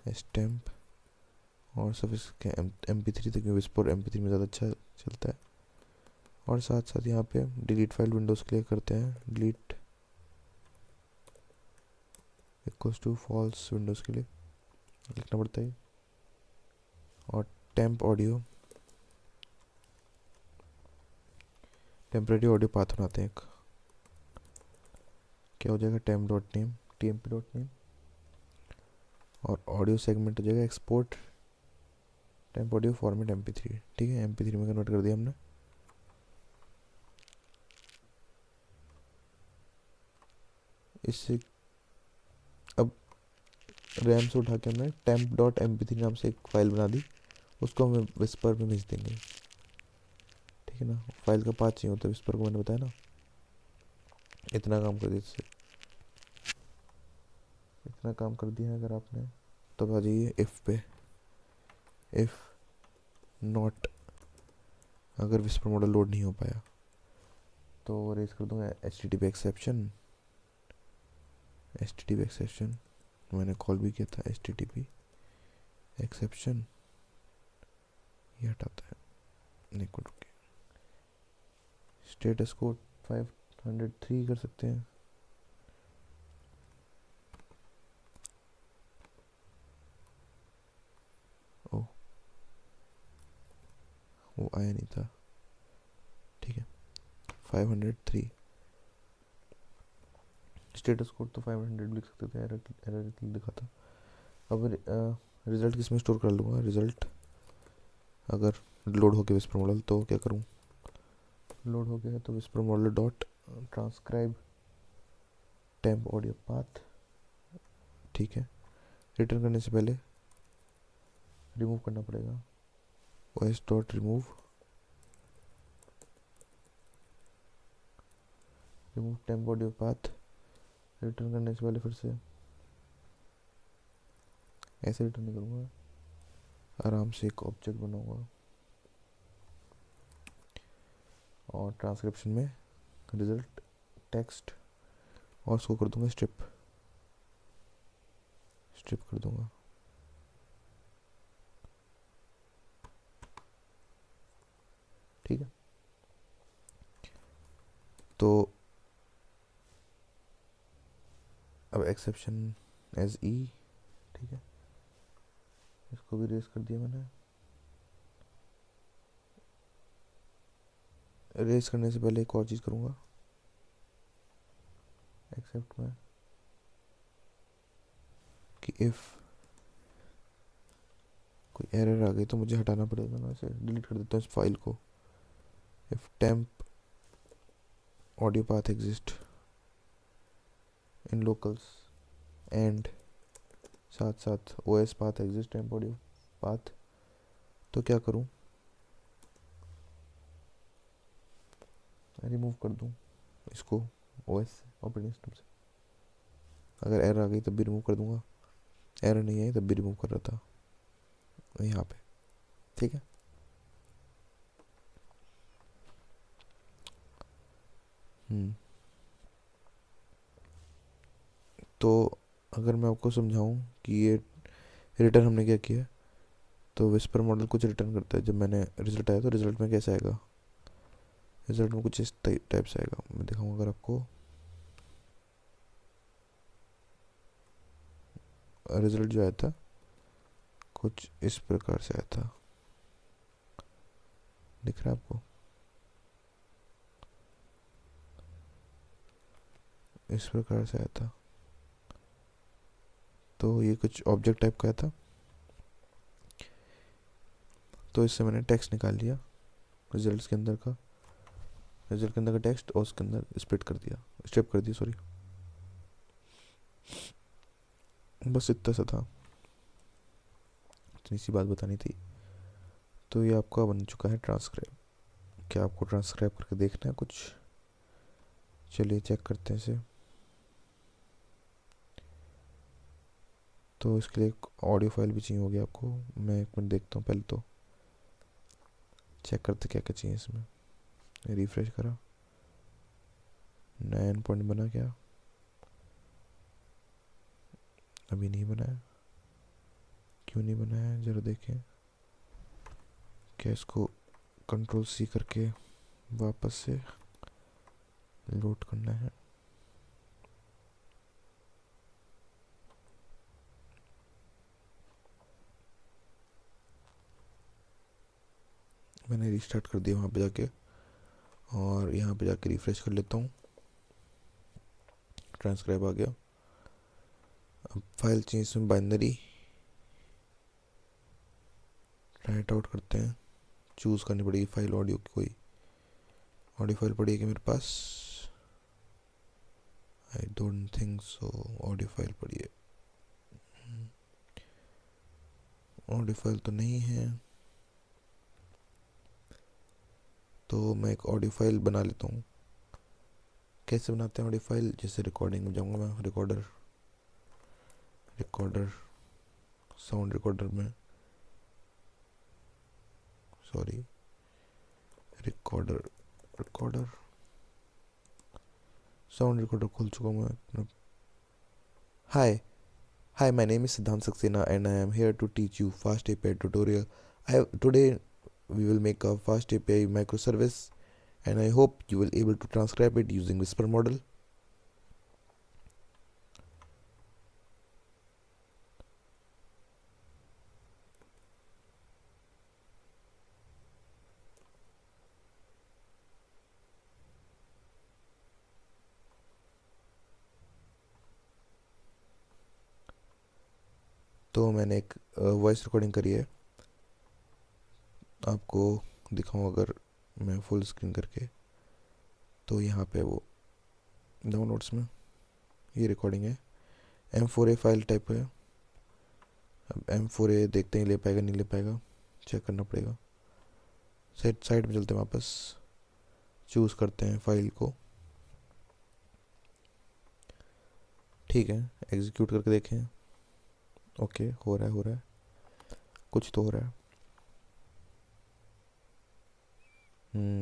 एज टेम्प, और सफिक्स के MP3 तक, विस्पर MP3 में ज़्यादा अच्छा चलता है। और साथ साथ यहाँ पे डिलीट फाइल विंडोज़ के लिए करते हैं, delete equals to false Windows के लिए लिखना पड़ता है। और temp audio, temporary audio path बनाते हैं एक, क्या हो जाएगा, temp dot name TMP dot name, और ऑडियो सेगमेंट हो जाएगा export temp audio format MP3। ठीक है, MP3 में कन्वर्ट कर दिया हमने। इससे अब रैम से उठा के हमने टेम्प डॉट MP3 नाम से एक फाइल बना दी, उसको हमें विस्पर में भेज देंगे। ठीक है ना, फाइल का पाथ चाहिए होता है विस्पर को, मैंने बताया ना। इतना काम कर दिया, इससे इतना काम कर दिया है अगर आपने, तब आ जाइए इफ़ पे। इफ़ नॉट, अगर विस्पर मॉडल लोड नहीं हो पाया तो रेज कर दूंगा HTTP एक्सेप्शन। मैंने कॉल भी किया था HTTP एक्सेप्शन, ये हटाता है। एक मिनट, स्टेटस को 503 कर सकते हैं। वो आया नहीं था, ठीक है। 503 स्टेटस कोड तो 500 लिख सकते थे, एरर लिखा था। अब रिज़ल्ट किस में स्टोर कर लूँगा? रिज़ल्ट अगर लोड हो गया विस्पर मॉडल तो क्या करूँ? लोड हो गया है तो whisper model dot transcribe temp audio path, ठीक है। रिटर्न करने से पहले रिमूव करना पड़ेगा, os dot remove temp audio path. Return करने से पहले फिर से ऐसे रिटर्न नहीं करूँगा, आराम से एक ऑब्जेक्ट बनाऊंगा और ट्रांसक्रिप्शन में रिजल्ट टेक्स्ट और उसको कर दूंगा स्ट्रिप कर दूंगा। ठीक है, तो अब एक्सेप्शन एज ई, ठीक है, इसको भी रेस कर दिया मैंने। रेस करने से पहले एक और चीज़ करूँगा, एक्सेप्ट में कि इफ़ कोई एरर आ गई तो मुझे हटाना पड़ेगा ना, इसे डिलीट कर देता हूँ इस फाइल को। If temp audio path exist in locals and साथ साथ OS path exist temp audio path, तो क्या करूँ? रिमूव कर दूँ इसको ओएस ऑपरेटिंग सिस्टम से। अगर एरर आ गई तब भी रिमूव कर दूंगा, एरर नहीं आई तब भी रिमूव कर रहा था यहाँ पे, ठीक है। तो अगर मैं आपको समझाऊं कि ये रिटर्न हमने क्या किया, तो विस्पर मॉडल कुछ रिटर्न करता है। जब मैंने रिजल्ट आया तो रिजल्ट में कैसा आएगा? रिजल्ट में कुछ इस टाइप से आएगा, मैं दिखाऊंगा अगर आपको। रिजल्ट जो आया था कुछ इस प्रकार से आया था, दिख रहा है आपको? इस प्रकार से आया था। तो ये कुछ ऑब्जेक्ट टाइप का था, तो इससे मैंने टेक्स्ट निकाल लिया रिजल्ट के अंदर का, रिजल्ट के अंदर का टेक्स्ट और उसके अंदर स्ट्रिप कर दिया सॉरी। बस इतना सा था, इतनी सी बात बतानी थी। तो ये आपका बन चुका है ट्रांसक्राइब। क्या आपको ट्रांसक्राइब करके देखना है कुछ? चलिए चेक करते हैं इसे। तो इसके लिए एक ऑडियो फाइल भी चाहिए होगी आपको। मैं एक मिनट देखता हूँ, पहले तो चेक करते क्या क्या चाहिए इसमें। रिफ्रेश करा, नया एंड पॉइंट बना क्या? अभी नहीं बनाया, क्यों नहीं बनाया जरा देखें। क्या इसको कंट्रोल सी करके वापस से लोड करना है? मैंने रिस्टार्ट कर दिया वहाँ पे जाके, और यहाँ पे जाके रिफ्रेश कर लेता हूँ। ट्रांसक्राइब आ गया। अब फाइल चाहिए इसमें बाइनरी, राइट आउट करते हैं। चूज़ करनी पड़ेगी फाइल, ऑडियो की कोई ऑडियो फाइल पड़ी है कि मेरे पास? I don't think so, audio file पड़ी है? ऑडियो फाइल तो नहीं है, तो मैं एक ऑडियो फाइल बना लेता हूँ। कैसे बनाते हैं ऑडियो फाइल? जैसे रिकॉर्डिंग में जाऊँगा मैं, रिकॉर्डर साउंड रिकॉर्डर में, सॉरी रिकॉर्डर साउंड रिकॉर्डर खोल चुका हूँ मैं। Hi, my name is Siddhant Saxena and I am here to teach you Fast API tutorial. Today we will make a Fast API microservice and I hope you will able to transcribe it using Whisper model. तो मैंने एक voice recording करी है, आपको दिखाऊं अगर मैं full screen करके, तो यहाँ पे वो डाउनलोड्स में ये रिकॉर्डिंग है। M4A फाइल टाइप है। अब M4A देखते हैं ले पाएगा नहीं ले पाएगा, चेक करना पड़ेगा। साइड में चलते हैं, वापस चूज़ करते हैं फाइल को। ठीक है, एग्जीक्यूट करके देखें। ओके, हो रहा है, कुछ तो हो रहा है।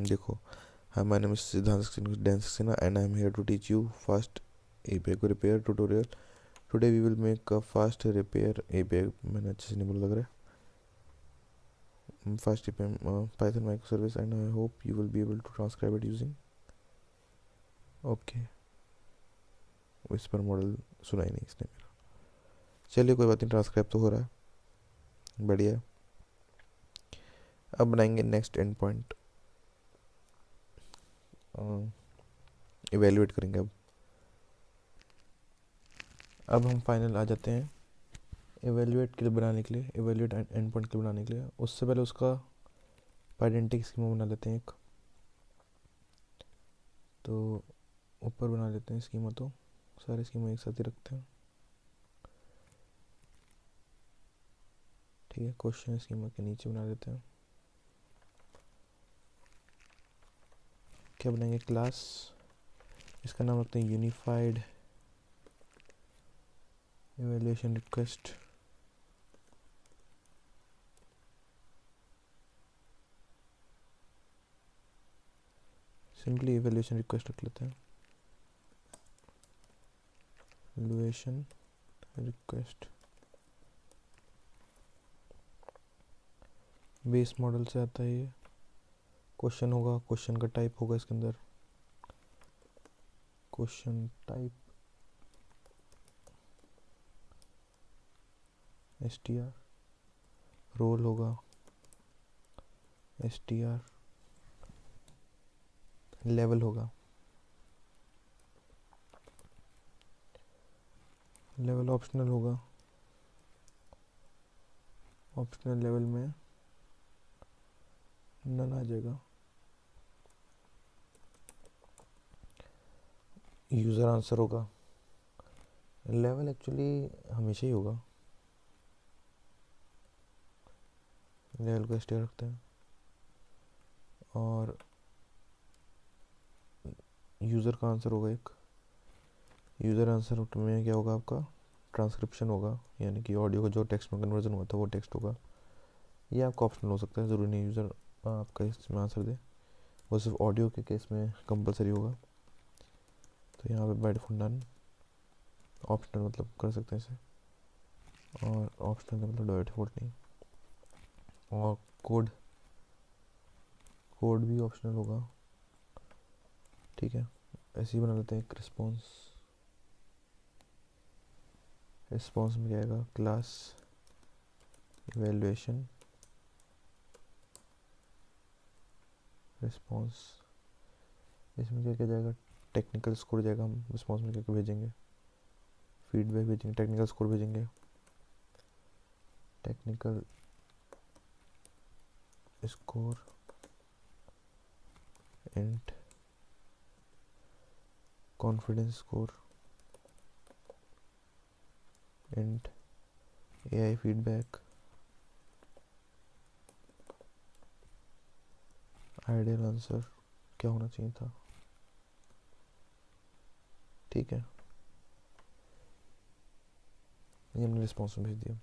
देखो, हाँ, माय नेम इज सिद्धांत डांस Saxena and I am here to teach you fast API repair tutorial. Today we will make a fast repair API। मैंने अच्छे से नहीं बोला लग रहा है। Fast API Python micro service and I hope you will be able to transcribe it using. Okay, Whisper model सुना ही नहीं इसने मेरा। चलिए कोई बात नहीं, ट्रांसक्राइब तो हो रहा है, बढ़िया है। अब बनाएंगे नेक्स्ट एंड पॉइंट, इवेल्युएट करेंगे। अब हम फाइनल आ जाते हैं इवेल्युएट के लिए बनाने के लिए, इवेल्युएट एंड पॉइंट के लिए बनाने के लिए। उससे पहले उसका पाइडेंटिक स्कीमा बना लेते हैं एक। तो ऊपर बना लेते हैं स्कीमा, तो सारे स्कीमा एक साथ ही रखते हैं। ठीक है, क्वेश्चन स्कीमा के नीचे बना लेते हैं। क्या बनाएंगे, क्लास, इसका नाम रखते हैं unified evaluation request. Simply evaluation request रख लेते हैं, इवेल्युएशन रिक्वेस्ट। बेस मॉडल से आता है ये। क्वेश्चन होगा, क्वेश्चन का टाइप होगा इसके अंदर, क्वेश्चन टाइप str, रोल होगा str, लेवल होगा, लेवल ऑप्शनल होगा, ऑप्शनल लेवल में नन आ जाएगा। यूज़र आंसर होगा। लेवल एक्चुअली हमेशा ही होगा, लेवल को स्टे रखते हैं। और यूज़र का आंसर होगा एक, यूज़र आंसर में क्या होगा आपका, ट्रांसक्रिप्शन होगा, यानी कि ऑडियो का जो टेक्स्ट में कन्वर्जन हुआ था वो टेक्स्ट होगा। ये आपका ऑप्शनल हो सकता है, ज़रूरी नहीं यूज़र आपका इसमें आंसर दे, वो सिर्फ ऑडियो के केस में कंपलसरी होगा। तो यहाँ पे बाय डिफॉल्ट नन, ऑप्शनल मतलब कर सकते हैं इसे, और ऑप्शनल मतलब बाय डिफॉल्ट नहीं। और कोड भी ऑप्शनल होगा। ठीक है, ऐसे ही बना लेते हैं एक रिस्पॉन्स। रिस्पॉन्स में क्या आएगा, क्लास इवेल्युएशन रिस्पॉन्स। इसमें क्या क्या जाएगा, टेक्निकल स्कोर जाएगा। हम रिस्पॉन्स में क्या क्या भेजेंगे, फीडबैक भेजेंगे, टेक्निकल स्कोर भेजेंगे, technical score and confidence score and AI feedback, ideal answer क्या होना चाहिए था। ठीक है, ये हमने रिस्पॉन्स में भेज दिया।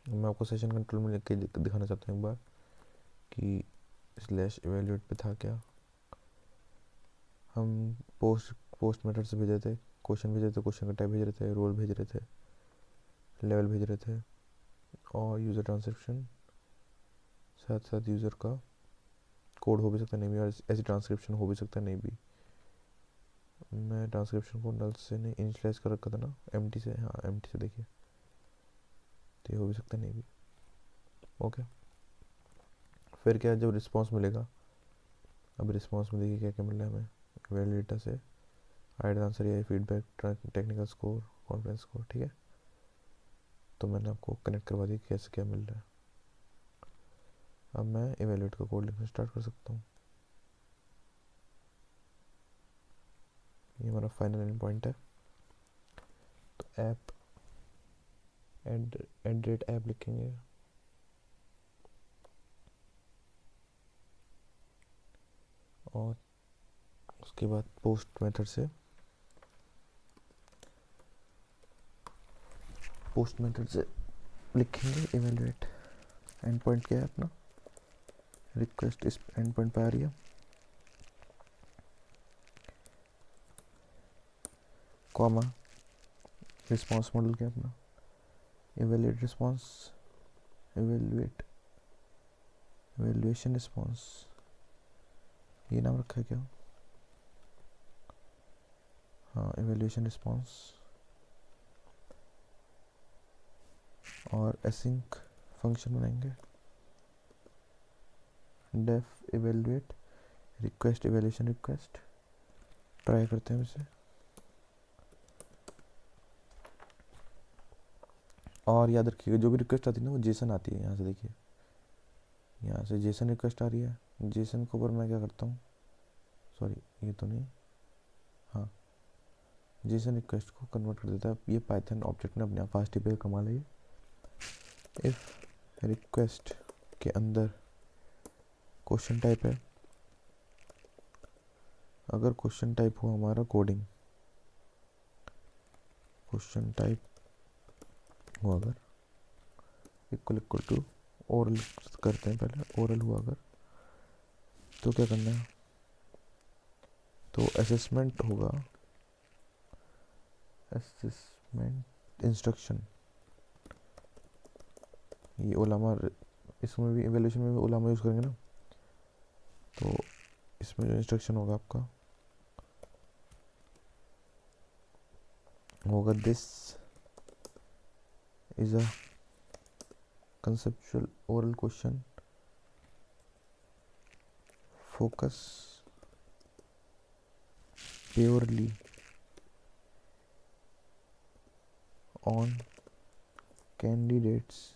मैं आपको सेशन कंट्रोल में लिख के दिखाना चाहता हूँ एक बार कि स्लैश इवेल्युएट पे था क्या। हम पोस्ट मेथड से भेजे थे, क्वेश्चन भेजे थे, क्वेश्चन का टाइप भेज रहे थे, रोल भेज रहे थे, लेवल भेज रहे थे, और यूज़र ट्रांसक्रिप्शन, साथ साथ यूज़र का कोड हो भी सकता नहीं भी, और ऐसी ट्रांसक्रिप्शन हो भी सकता नहीं भी। मैं ट्रांसक्रिप्शन को नल से नहीं इनिशियलाइज कर रखा था ना, एम्प्टी से, हाँ एम्प्टी से, देखिए तो ये हो भी सकता नहीं भी। ओके, फिर क्या, जब रिस्पॉन्स मिलेगा, अब रिस्पॉन्स में देखिए क्या क्या मिल रहा है हमें, वैलिड डेटा से, ideal answer, AI feedback, technical score, confidence score. ठीक है, तो मैंने आपको कनेक्ट करवा दिया कैसे क्या मिल रहा है। अब मैं इवेल्यूएट का कोड लिखना स्टार्ट कर सकता हूँ। ये हमारा फाइनल एंड पॉइंट है। तो ऐप एड ऐप लिखेंगे, और उसके बाद पोस्ट मेथड से लिखेंगे इवेल्यूएट। एंड पॉइंट क्या है अपना, रिक्वेस्ट इस एंड पॉइंट पे आ रही है, कॉमा रिस्पॉन्स मॉडल क्या है अपना, इवेल्यूएट रिस्पॉन्स, इवेल्यूएशन रिस्पॉन्स, ये नाम रखा है क्या, हाँ इवेल्यूएशन रिस्पॉन्स। और एसिंक फंक्शन बनाएंगे, def evaluate request evaluation request. Try करते हैं इसे। और याद रखिएगा जो भी रिक्वेस्ट आती है ना वो जेसन आती है। यहाँ से देखिए, यहाँ से जेसन रिक्वेस्ट आ रही है। जेसन के ऊपर मैं क्या करता हूँ, सॉरी ये तो नहीं, हाँ जेसन रिक्वेस्ट को कन्वर्ट कर देता है। ये पाइथन ऑब्जेक्ट ने अपने आप फास्ट एपीआई कमाल है ये। इफ रिक्वेस्ट के अंदर क्वेश्चन टाइप है, अगर क्वेश्चन टाइप हो हमारा कोडिंग, क्वेश्चन टाइप हो अगर इक्वल टू ओरल करते हैं पहले, ओरल हुआ अगर तो क्या करना है, तो असेसमेंट होगा, असेसमेंट इंस्ट्रक्शन। ये ओलामा, इसमें भी इवैल्यूएशन में भी ओलामा यूज़ करेंगे ना, तो इसमें जो इंस्ट्रक्शन होगा आपका होगा this is a conceptual oral question, focus purely on candidates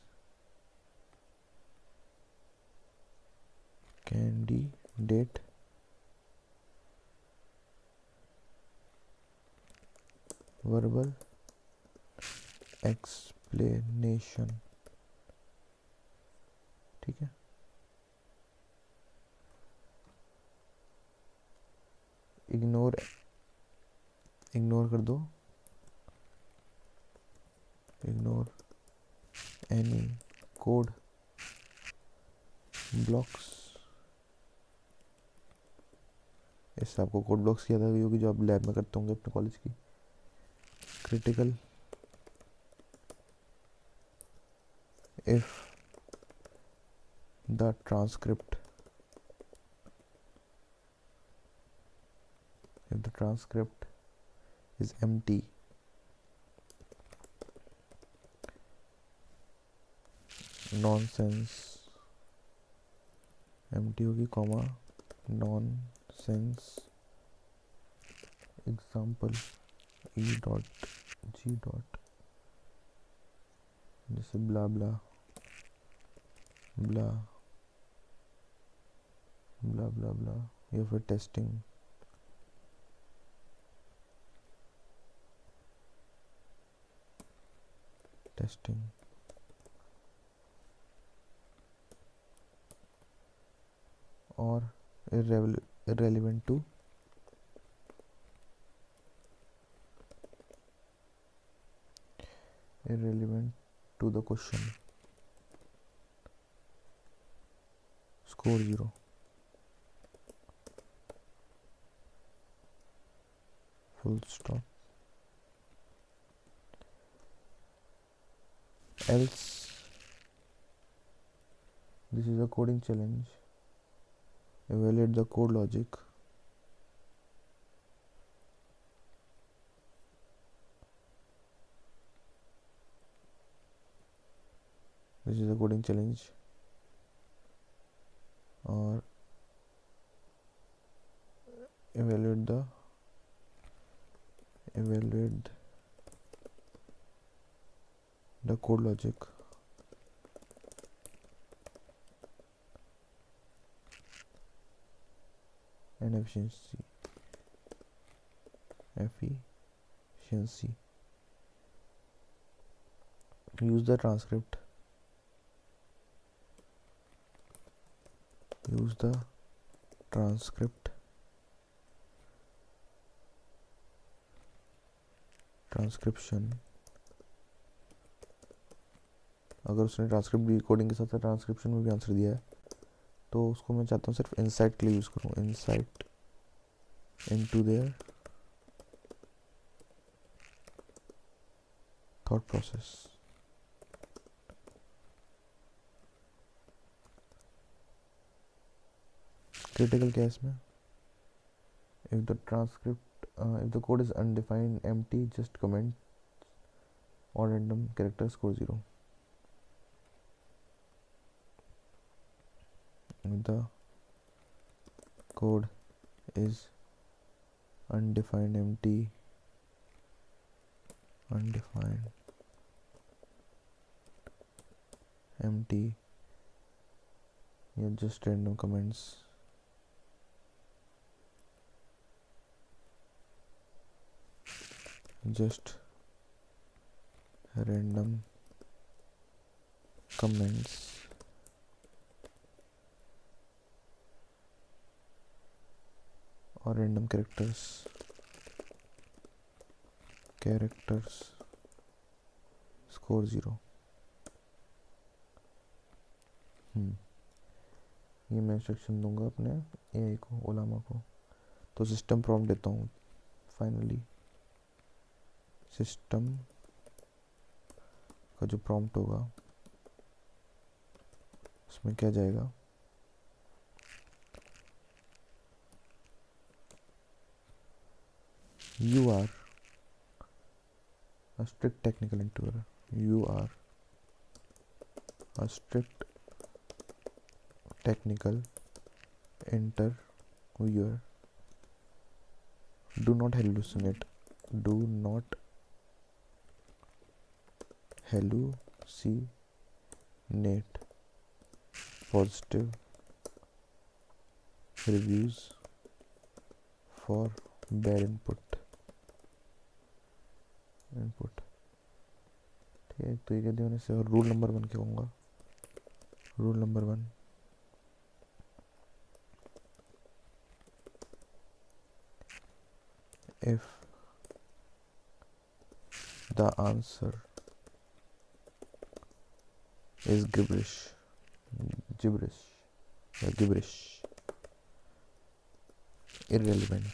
candidate verbal explanation। ठीक है, इग्नोर कर दो, इग्नोर एनी कोड ब्लॉक्स। इससे आपको कोड ब्लॉक्स की याद आ गई होगी जो आप लैब में करते होंगे अपने कॉलेज की। Critical if the transcript is empty, nonsense empty होगी, comma nonsense example e dot g dot, जैसे ब्ला ब्ला ब्ला ब्ला ब्ला ब्ला, या फिर टेस्टिंग, और irrelevant to the question, score 0। full stop। else this is a coding challenge, evaluate the code logic, this is a coding challenge, और evaluate the code logic and efficiency. Use the transcript. Transcription, अगर उसने transcript भी coding के साथ transcription में भी answer दिया है तो उसको मैं चाहता हूँ सिर्फ इनसाइट के लिए यूज़ करूँ. Insight into their thought process. Critical क्या है इसमें? If the transcript if the code is undefined, empty, just comment or random character, score 0. If the code is undefined, empty, yeah, just random comments. Just random comments or random characters score 0. ये मैं instruction दूंगा अपने AI को, ओलामा को. तो system prompt देता हूँ. Finally system का जो प्रॉम्प्ट होगा उसमें क्या जाएगा? You are a strict technical interviewer. You are a strict technical interviewer. Do not hallucinate. Do not hallucinate. Positive reviews for bad input. ठीक है, तो ये कह दिया मैंने से. और रूल नंबर 1 क्या होगा? Rule number 1, if the answer is gibberish, irrelevant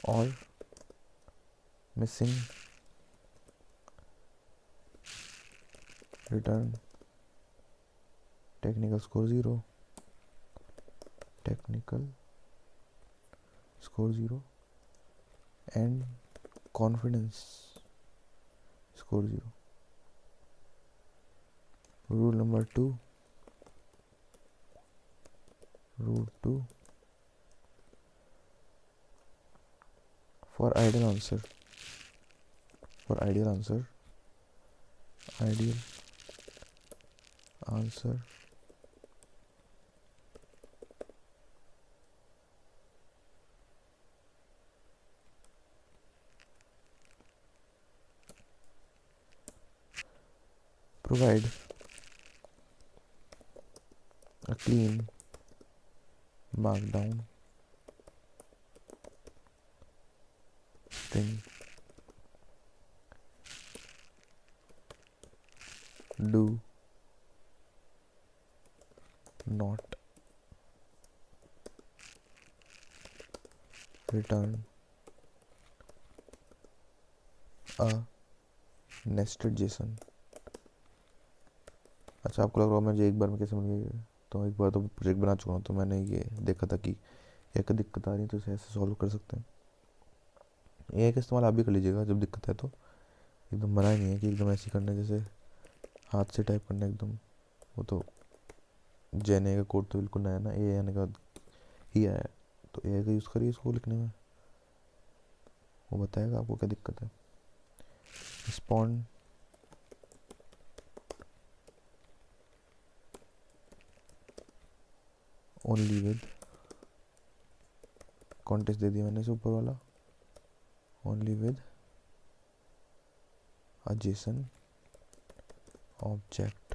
or missing, return technical score 0. And confidence score 0. Rule number 2, for ideal answer provide a clean markdown string. Do not return a nested JSON. अच्छा, आपको लग रहा है मुझे एक बार में कैसे बन गई? तो एक बार तो प्रोजेक्ट बना चुका हूँ, तो मैंने ये देखा था कि एक दिक्कत आ रही है तो इसे ऐसे सॉल्व कर सकते हैं. ये का इस्तेमाल आप भी कर लीजिएगा जब दिक्कत है. तो एकदम मना ही नहीं है कि एकदम ऐसे करना जैसे हाथ से टाइप करना एकदम. वो तो जेने का कोड तो बिल्कुल नया ना, ये आने का ही आया है. तो एआई का यूज़ करिए इसको लिखने में, वो बताएगा आपको क्या दिक्कत है। रिस्पॉन्ड ओनली विद, कॉन्टेक्स्ट दे दिया मैंने इसे ऊपर वाला, only with a Jason object.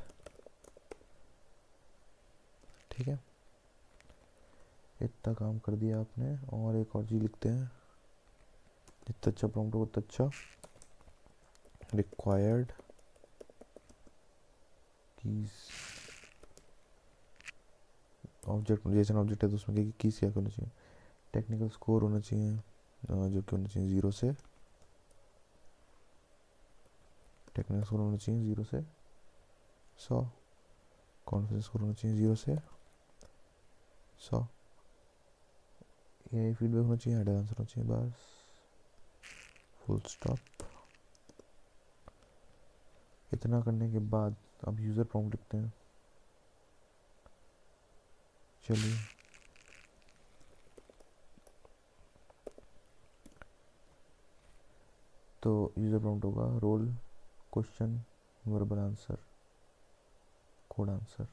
ठीक है, इतना काम कर दिया आपने। और एक और चीज़ लिखते हैं, जितना अच्छा प्रॉम्प्ट हो उतना अच्छा। Required keys object, Jason object है तो उसमें कीज क्या होना चाहिए, टेक्निकल स्कोर होना चाहिए जो कि होना चाहिए 0 से, टेक्निकल स्कोर होना चाहिए 0 से 100, कॉन्फिडेंस स्कोर होना चाहिए 0 से 100, एआई फीडबैक होना चाहिए, हेडर आंसर होना चाहिए, बस फुल स्टॉप। इतना करने के बाद अब यूज़र प्रॉम्प्ट लिखते हैं। चलिए तो यूज़र प्रॉम्प्ट होगा role, question, verbal answer, code answer,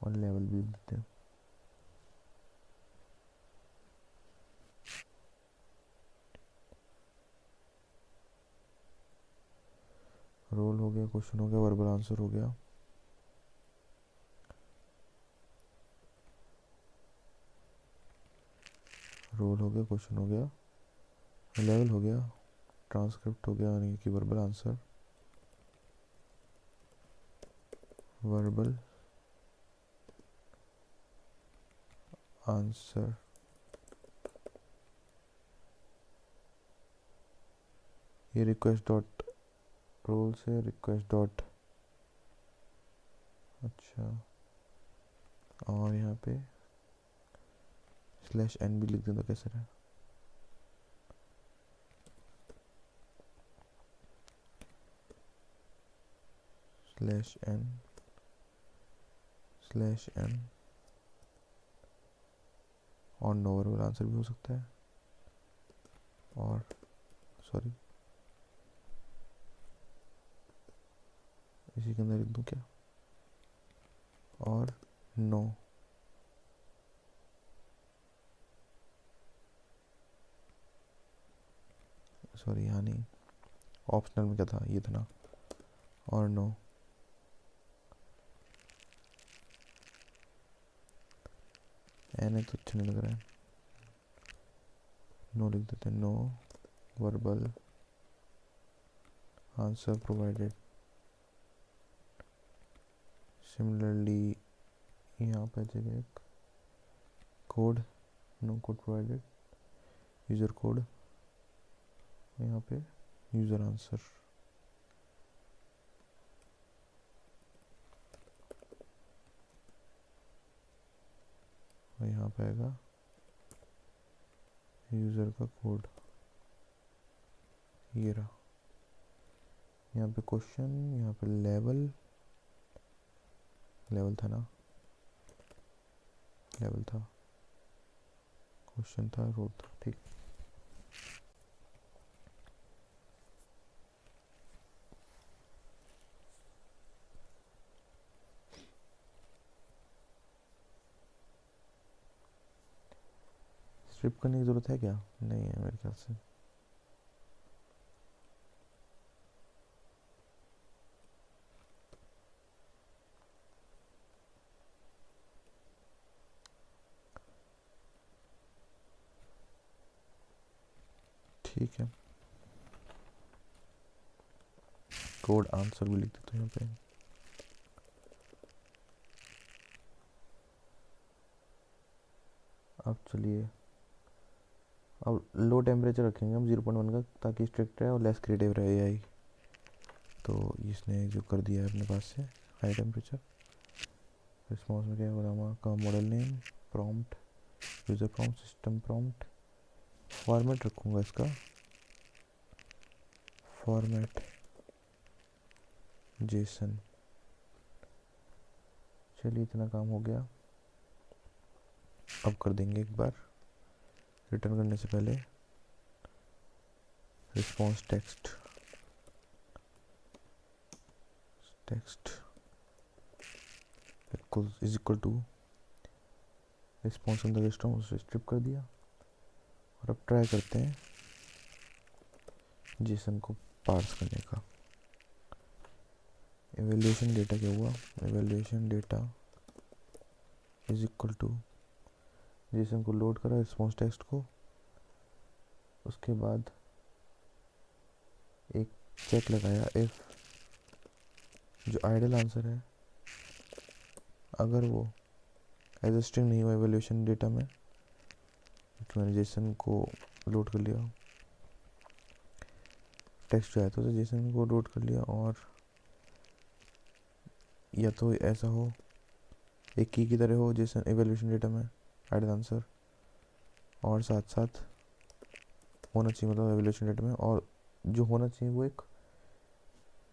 और लेवल भी देते हैं। रोल हो गया, क्वेश्चन हो गया, वर्बल आंसर हो गया, रोल हो गया, क्वेश्चन हो गया, लेवल हो गया, ट्रांसक्रिप्ट हो गया यानी कि वर्बल आंसर, वर्बल आंसर, ये रिक्वेस्ट डॉट रोल से रिक्वेस्ट डॉट, अच्छा, और यहाँ पे /n भी लिख दें तो कैसे रहे, /n और नो वर्बल आंसर भी हो सकता है, और सॉरी इसी के अंदर लिख दूँ क्या, और नो, सॉरी यहाँ नहीं, ऑप्शनल में क्या था, ये था ना, और नो, एन तो अच्छा नहीं लग रहा है, नो लिख देते हैं, no verbal answer provided. Similarly यहाँ पे जगह एक code, no code provided, user code, यहाँ पे यूज़र आंसर, और यहाँ पे आएगा यूज़र का कोड, ये रहा। यहाँ पे क्वेश्चन, यहाँ पे लेवल, लेवल था ना, लेवल था, क्वेश्चन था, रोल था, ठीक। स्ट्रिप करने की ज़रूरत है क्या, नहीं है मेरे ख्याल से। ठीक है, कोड आंसर भी लिख देते हैं यहाँ पे। अब चलिए, अब लो टेम्परेचर रखेंगे हम 0.1 का, ताकि स्ट्रिक्ट रहे और लेस क्रिएटिव रहे एआई। तो इसने जो कर दिया है अपने पास से हाई टेम्परेचर, रिस्पॉन्स में क्या है, ओबामा का model name, prompt, user prompt, system prompt, format रखूँगा इसका, फॉर्मेट जेसन। चलिए इतना काम हो गया। अब कर देंगे एक बार रिटर्न करने से पहले response text is equal to response अंदर लिस्ट उसे स्ट्रिप कर दिया। और अब ट्राई करते हैं जेसन को पार्स करने का। एवेल्यूएशन डेटा क्या हुआ, evaluation data is equal to JSON को लोड करा रिस्पॉन्स टेक्स्ट को, उसके बाद एक चेक लगाया इफ जो आइडल आंसर है अगर वो एज ए स्ट्रिंग नहीं हुआ एवेल्यूएशन डेटा में, तो मैंने जेसन को लोड कर लिया, टेक्स्ट जो आया था तो जेसन को लोड कर लिया, और या तो ऐसा हो एक की तरह हो जेसन एवेल्यूएशन डेटा में आइडल आंसर, और साथ साथ होना चाहिए मतलब एवेल्यूएशन डेटा में, और जो होना चाहिए वो एक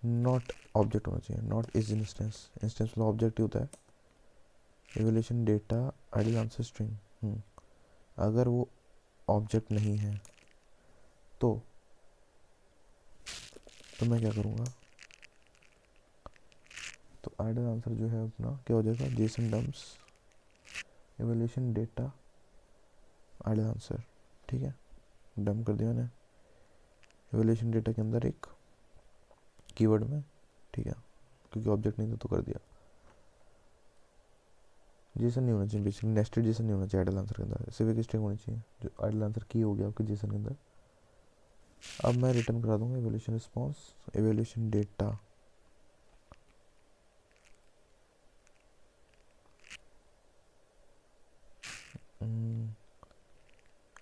नॉट ऑब्जेक्ट होना चाहिए, नॉट इज इंस्टेंस, इंस्टेंस मतलब ऑब्जेक्ट ही होता है, evaluation data ideal answer string. अगर वो ऑब्जेक्ट नहीं है तो मैं क्या करूँगा, तो आइडल आंसर जो है अपना क्या हो जाएगा, JSON dumps evaluation data ideal answer. ठीक है, डम कर दिया मैंने एवेल्यूएशन डेटा के अंदर एक कीवर्ड में, ठीक है, क्योंकि ऑब्जेक्ट नहीं था तो कर दिया। जेसन नहीं होना चाहिए बेसिकली, नेस्टेड जेसन नहीं होना चाहिए आइडल आंसर के अंदर, सिर्फ एक स्ट्रिंग होनी चाहिए जो आइडल आंसर की हो गया आपके जेसन के अंदर। अब मैं रिटर्न करा दूंगा evaluation response evaluation data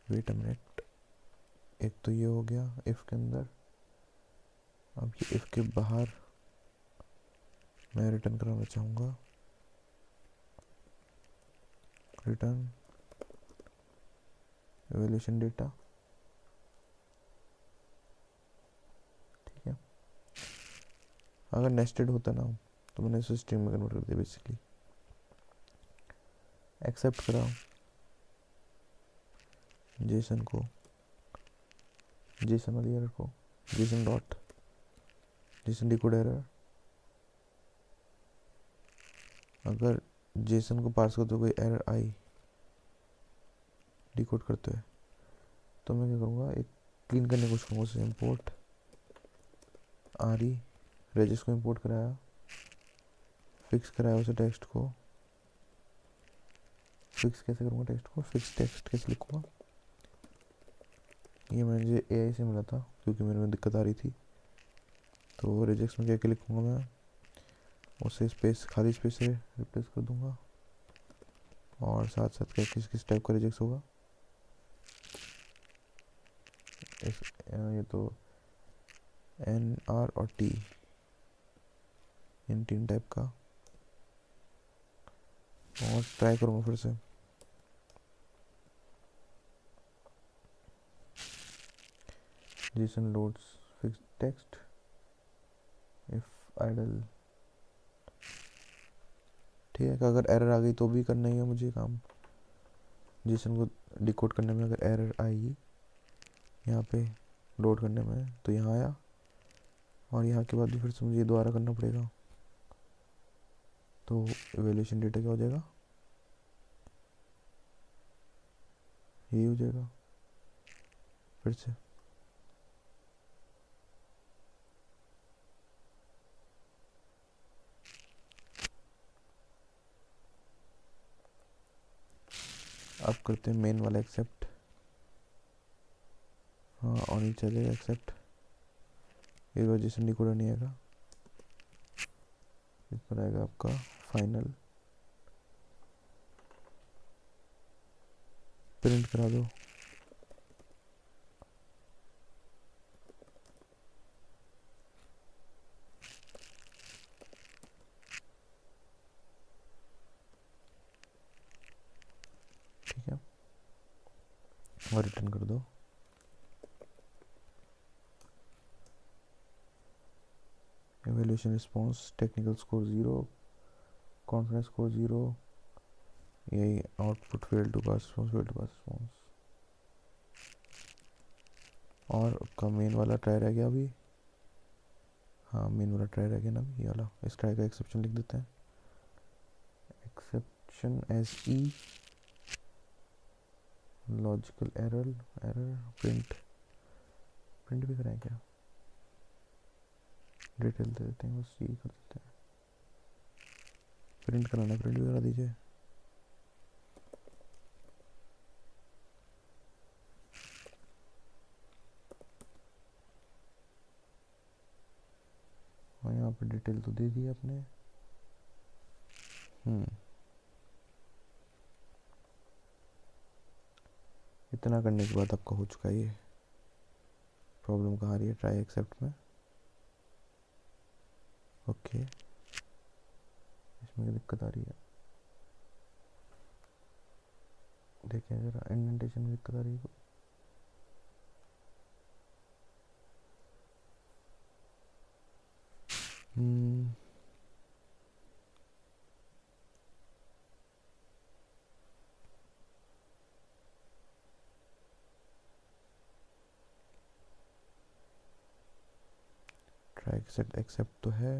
wait a minute, एक तो ये हो गया इफ के अंदर, अब ये इफ के बाहर मैं रिटर्न कराना चाहूँगा रिटर्न एवेल्यूएशन डेटा। ठीक है, अगर नेस्टेड होता ना तो मैंने इसे स्ट्रिंग में कन्वर्ट कर दिया बेसिकली। एक्सेप्ट करा जेसन को, जेसन वाली एरर को, Jason dot JSON decode error, अगर जेसन को पार्स करते हुए कोई एरर आई डिकोड करते हुए तो मैं क्या करूँगा, एक क्लीन करने की कोशिश करूँगा उसे, इम्पोर्ट आरी रेजिस को इम्पोर्ट कराया, फिक्स कराया उसे टेक्स्ट को, फिक्स कैसे करूँगा टेक्स्ट को, फिक्स टेक्स्ट कैसे लिखूँगा, ये मुझे एआई से मिला था क्योंकि मेरे में दिक्कत आ रही थी, तो रेजिक्स में क्या लिखूँगा मैं, उसे स्पेस खाली स्पेस से रिप्लेस कर दूँगा, और साथ साथ क्या किस टाइप का रिजेक्स होगा, ये तो एन आर और टी इन तीन टाइप का, और ट्राई करूँगा फिर से JSON loads fix text if ideal. ठीक है, अगर एरर आ गई तो भी करना ही है मुझे काम, जेसन को डिकोड करने में अगर एरर आएगी यहाँ पे लोड करने में तो यहाँ आया, और यहाँ के बाद भी फिर से मुझे दोबारा करना पड़ेगा, तो एवेल्यूएशन डेटा क्या हो जाएगा, यही हो जाएगा फिर से। अब करते हैं मेन वाला एक्सेप्ट, हाँ और नहीं चलेगा एक्सेप्ट, इस वजह से डिकोडर नहीं आएगा, इस पर आएगा आपका फाइनल, प्रिंट करा दो, ठीक है, और रिटर्न कर दो। Evaluation response technical score 0, confidence score 0, यही output fail to pass response. और का मेन वाला ट्राई रह गया अभी। हाँ मेन वाला ट्राई रह गया ना ये वाला, इस ट्राई का एक्सेप्शन लिख देते हैं, exception S E logical error print भी कराएं क्या, डिटेल दे देते हैं, बस ये कर देते हैं, प्रिंट कराना प्रिंट भी करा दीजिए। और यहाँ पे डिटेल तो दे दी आपने। इतना करने के बाद आपका हो चुका है ये। प्रॉब्लम कहाँ आ रही है, ट्राई एक्सेप्ट में। ओके इसमें दिक्कत आ रही है, देखें ज़रा इंडेंटेशन में दिक्कत आ रही है। ट्राई एक्सेप्ट तो है,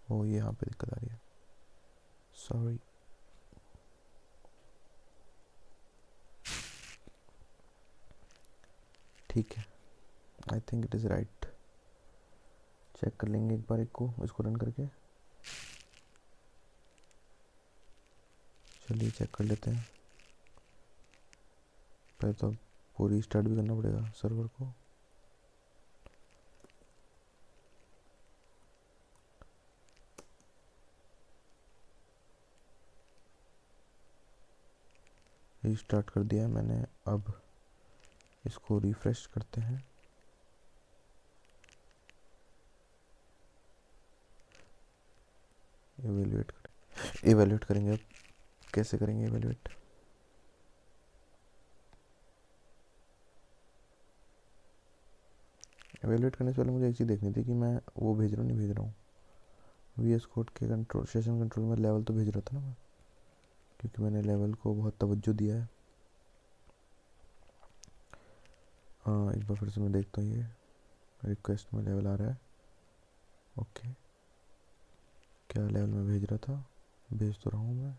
वो ये यहाँ पे दिक्कत आ रही है, सॉरी। ठीक है, I think it is right. Check कर लेंगे एक बार एक को, इसको रन करके। चलिए चेक कर लेते हैं, पहले तो पूरी स्टार्ट भी करना पड़ेगा सर्वर को। रीस्टार्ट कर दिया है मैंने, अब इसको रिफ्रेश करते हैं। एवेल्यूएट करेंगे, अब कैसे करेंगे एवेल्यूएट। एवेल्यूएट करने से पहले मुझे एक चीज़ देखनी थी कि मैं वो भेज रहा हूँ नहीं भेज रहा हूँ, VS कोड के कंट्रोल सेशन कंट्रोल में लेवल तो भेज रहा था ना मैं, क्योंकि मैंने लेवल को बहुत तवज्जो दिया है। हाँ एक बार फिर से मैं देखता हूँ, ये रिक्वेस्ट में लेवल आ रहा है। ओके क्या लेवल में भेज रहा था, भेज तो रहा हूँ मैं।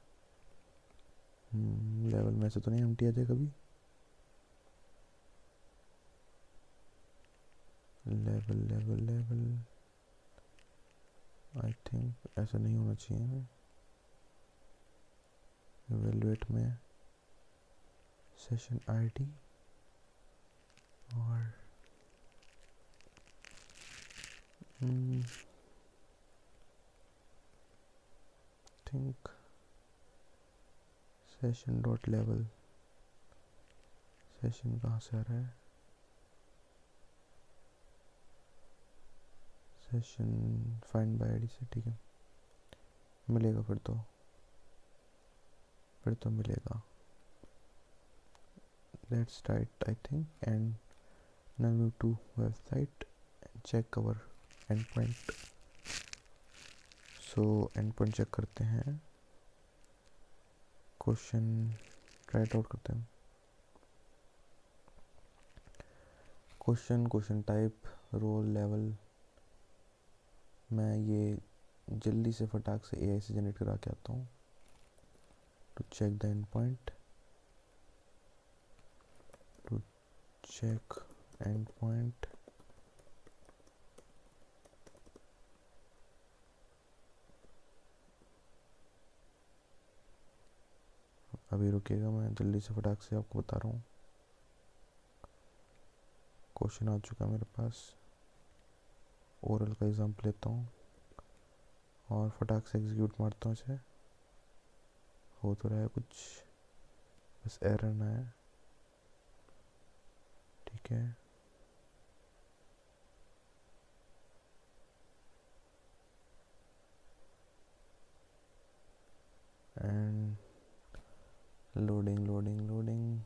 लेवल में से तो नहीं एम्प्टी आ जाए कभी, level level level I think ऐसा नहीं होना चाहिए। एवेलुएट में सेशन आईडी और think session dot level, session कहाँ से आ रहा है, सेशन फाइंड बाय आईडी से, ठीक है मिलेगा फिर तो मिलेगा। Let's tight I think and now move to website and check our endpoint। so endpoint check करते हैं, क्वेश्चन राइट आउट करते हैं, क्वेश्चन टाइप रोल लेवल। मैं ये जल्दी से फटाक से AI से जनरेट करा के आता हूँ। To check the endpoint, to check endpoint अभी रुकेगा, मैं जल्दी से फटाक से आपको बता रहा हूँ। क्वेश्चन आ चुका है मेरे पास, ओरल का एग्जाम्पल लेता हूँ और फटाक से एग्जीक्यूट मारता हूँ इसे। हो तो रहा है कुछ, बस एरर ना है, ठीक है। एंड लोडिंग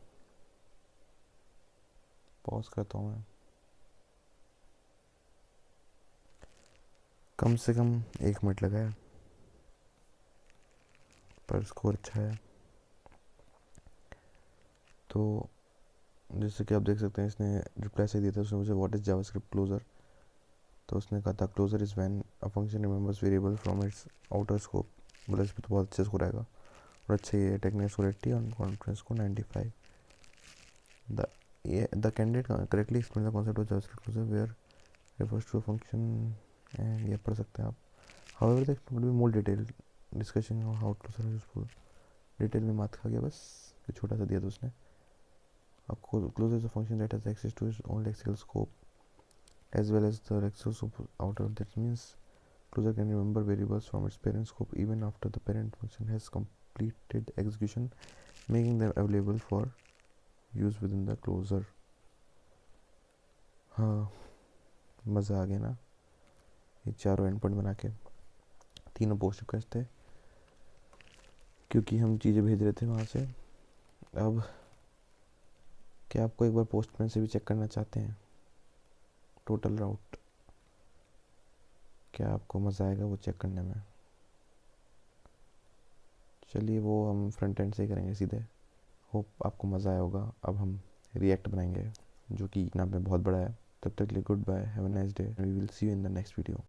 पॉज करता हूँ मैं। कम से कम 1 मिनट लगा है, पर स्कोर अच्छा है। तो जैसे कि आप देख सकते हैं, इसने रिप्लाई से दिया था उसने मुझे, व्हाट इज़ जावास्क्रिप्ट क्लोजर। तो उसने कहा था closure is when a function remembers variable from its outer scope. बोला इस पर तो बहुत अच्छे स्कोर आएगा, और अच्छा ये टेक्निक स्कोर 80 और confidence score 95। The candidate correctly explain the concept of JavaScript closure where refers to a function, and ये पढ़ सकते हैं आप। however there could be more detail discussion on how closer is useful। Detail में मात खा गया बस, ये छोटा सा दिया था उसने आपको। closer is a function that has access to its own lexical scope as well as the lexical scope outer। that means closer can remember variables from its parent scope even after the parent function has completed execution, making them available for use within the closer। हाँ, मज़ा आ गया ना। ये चारों and point बना के, तीनों post request थे क्योंकि हम चीज़ें भेज रहे थे वहाँ से। अब क्या आपको एक बार पोस्टमैन से भी चेक करना चाहते हैं टोटल राउट? क्या आपको मज़ा आएगा वो चेक करने में? चलिए वो हम फ्रंट एंड से ही करेंगे सीधे। होप आपको मज़ा आया होगा। अब हम रिएक्ट बनाएंगे जो कि नाम में बहुत बड़ा है। तब तक के लिए good bye, have a nice day, we will see you in the next video.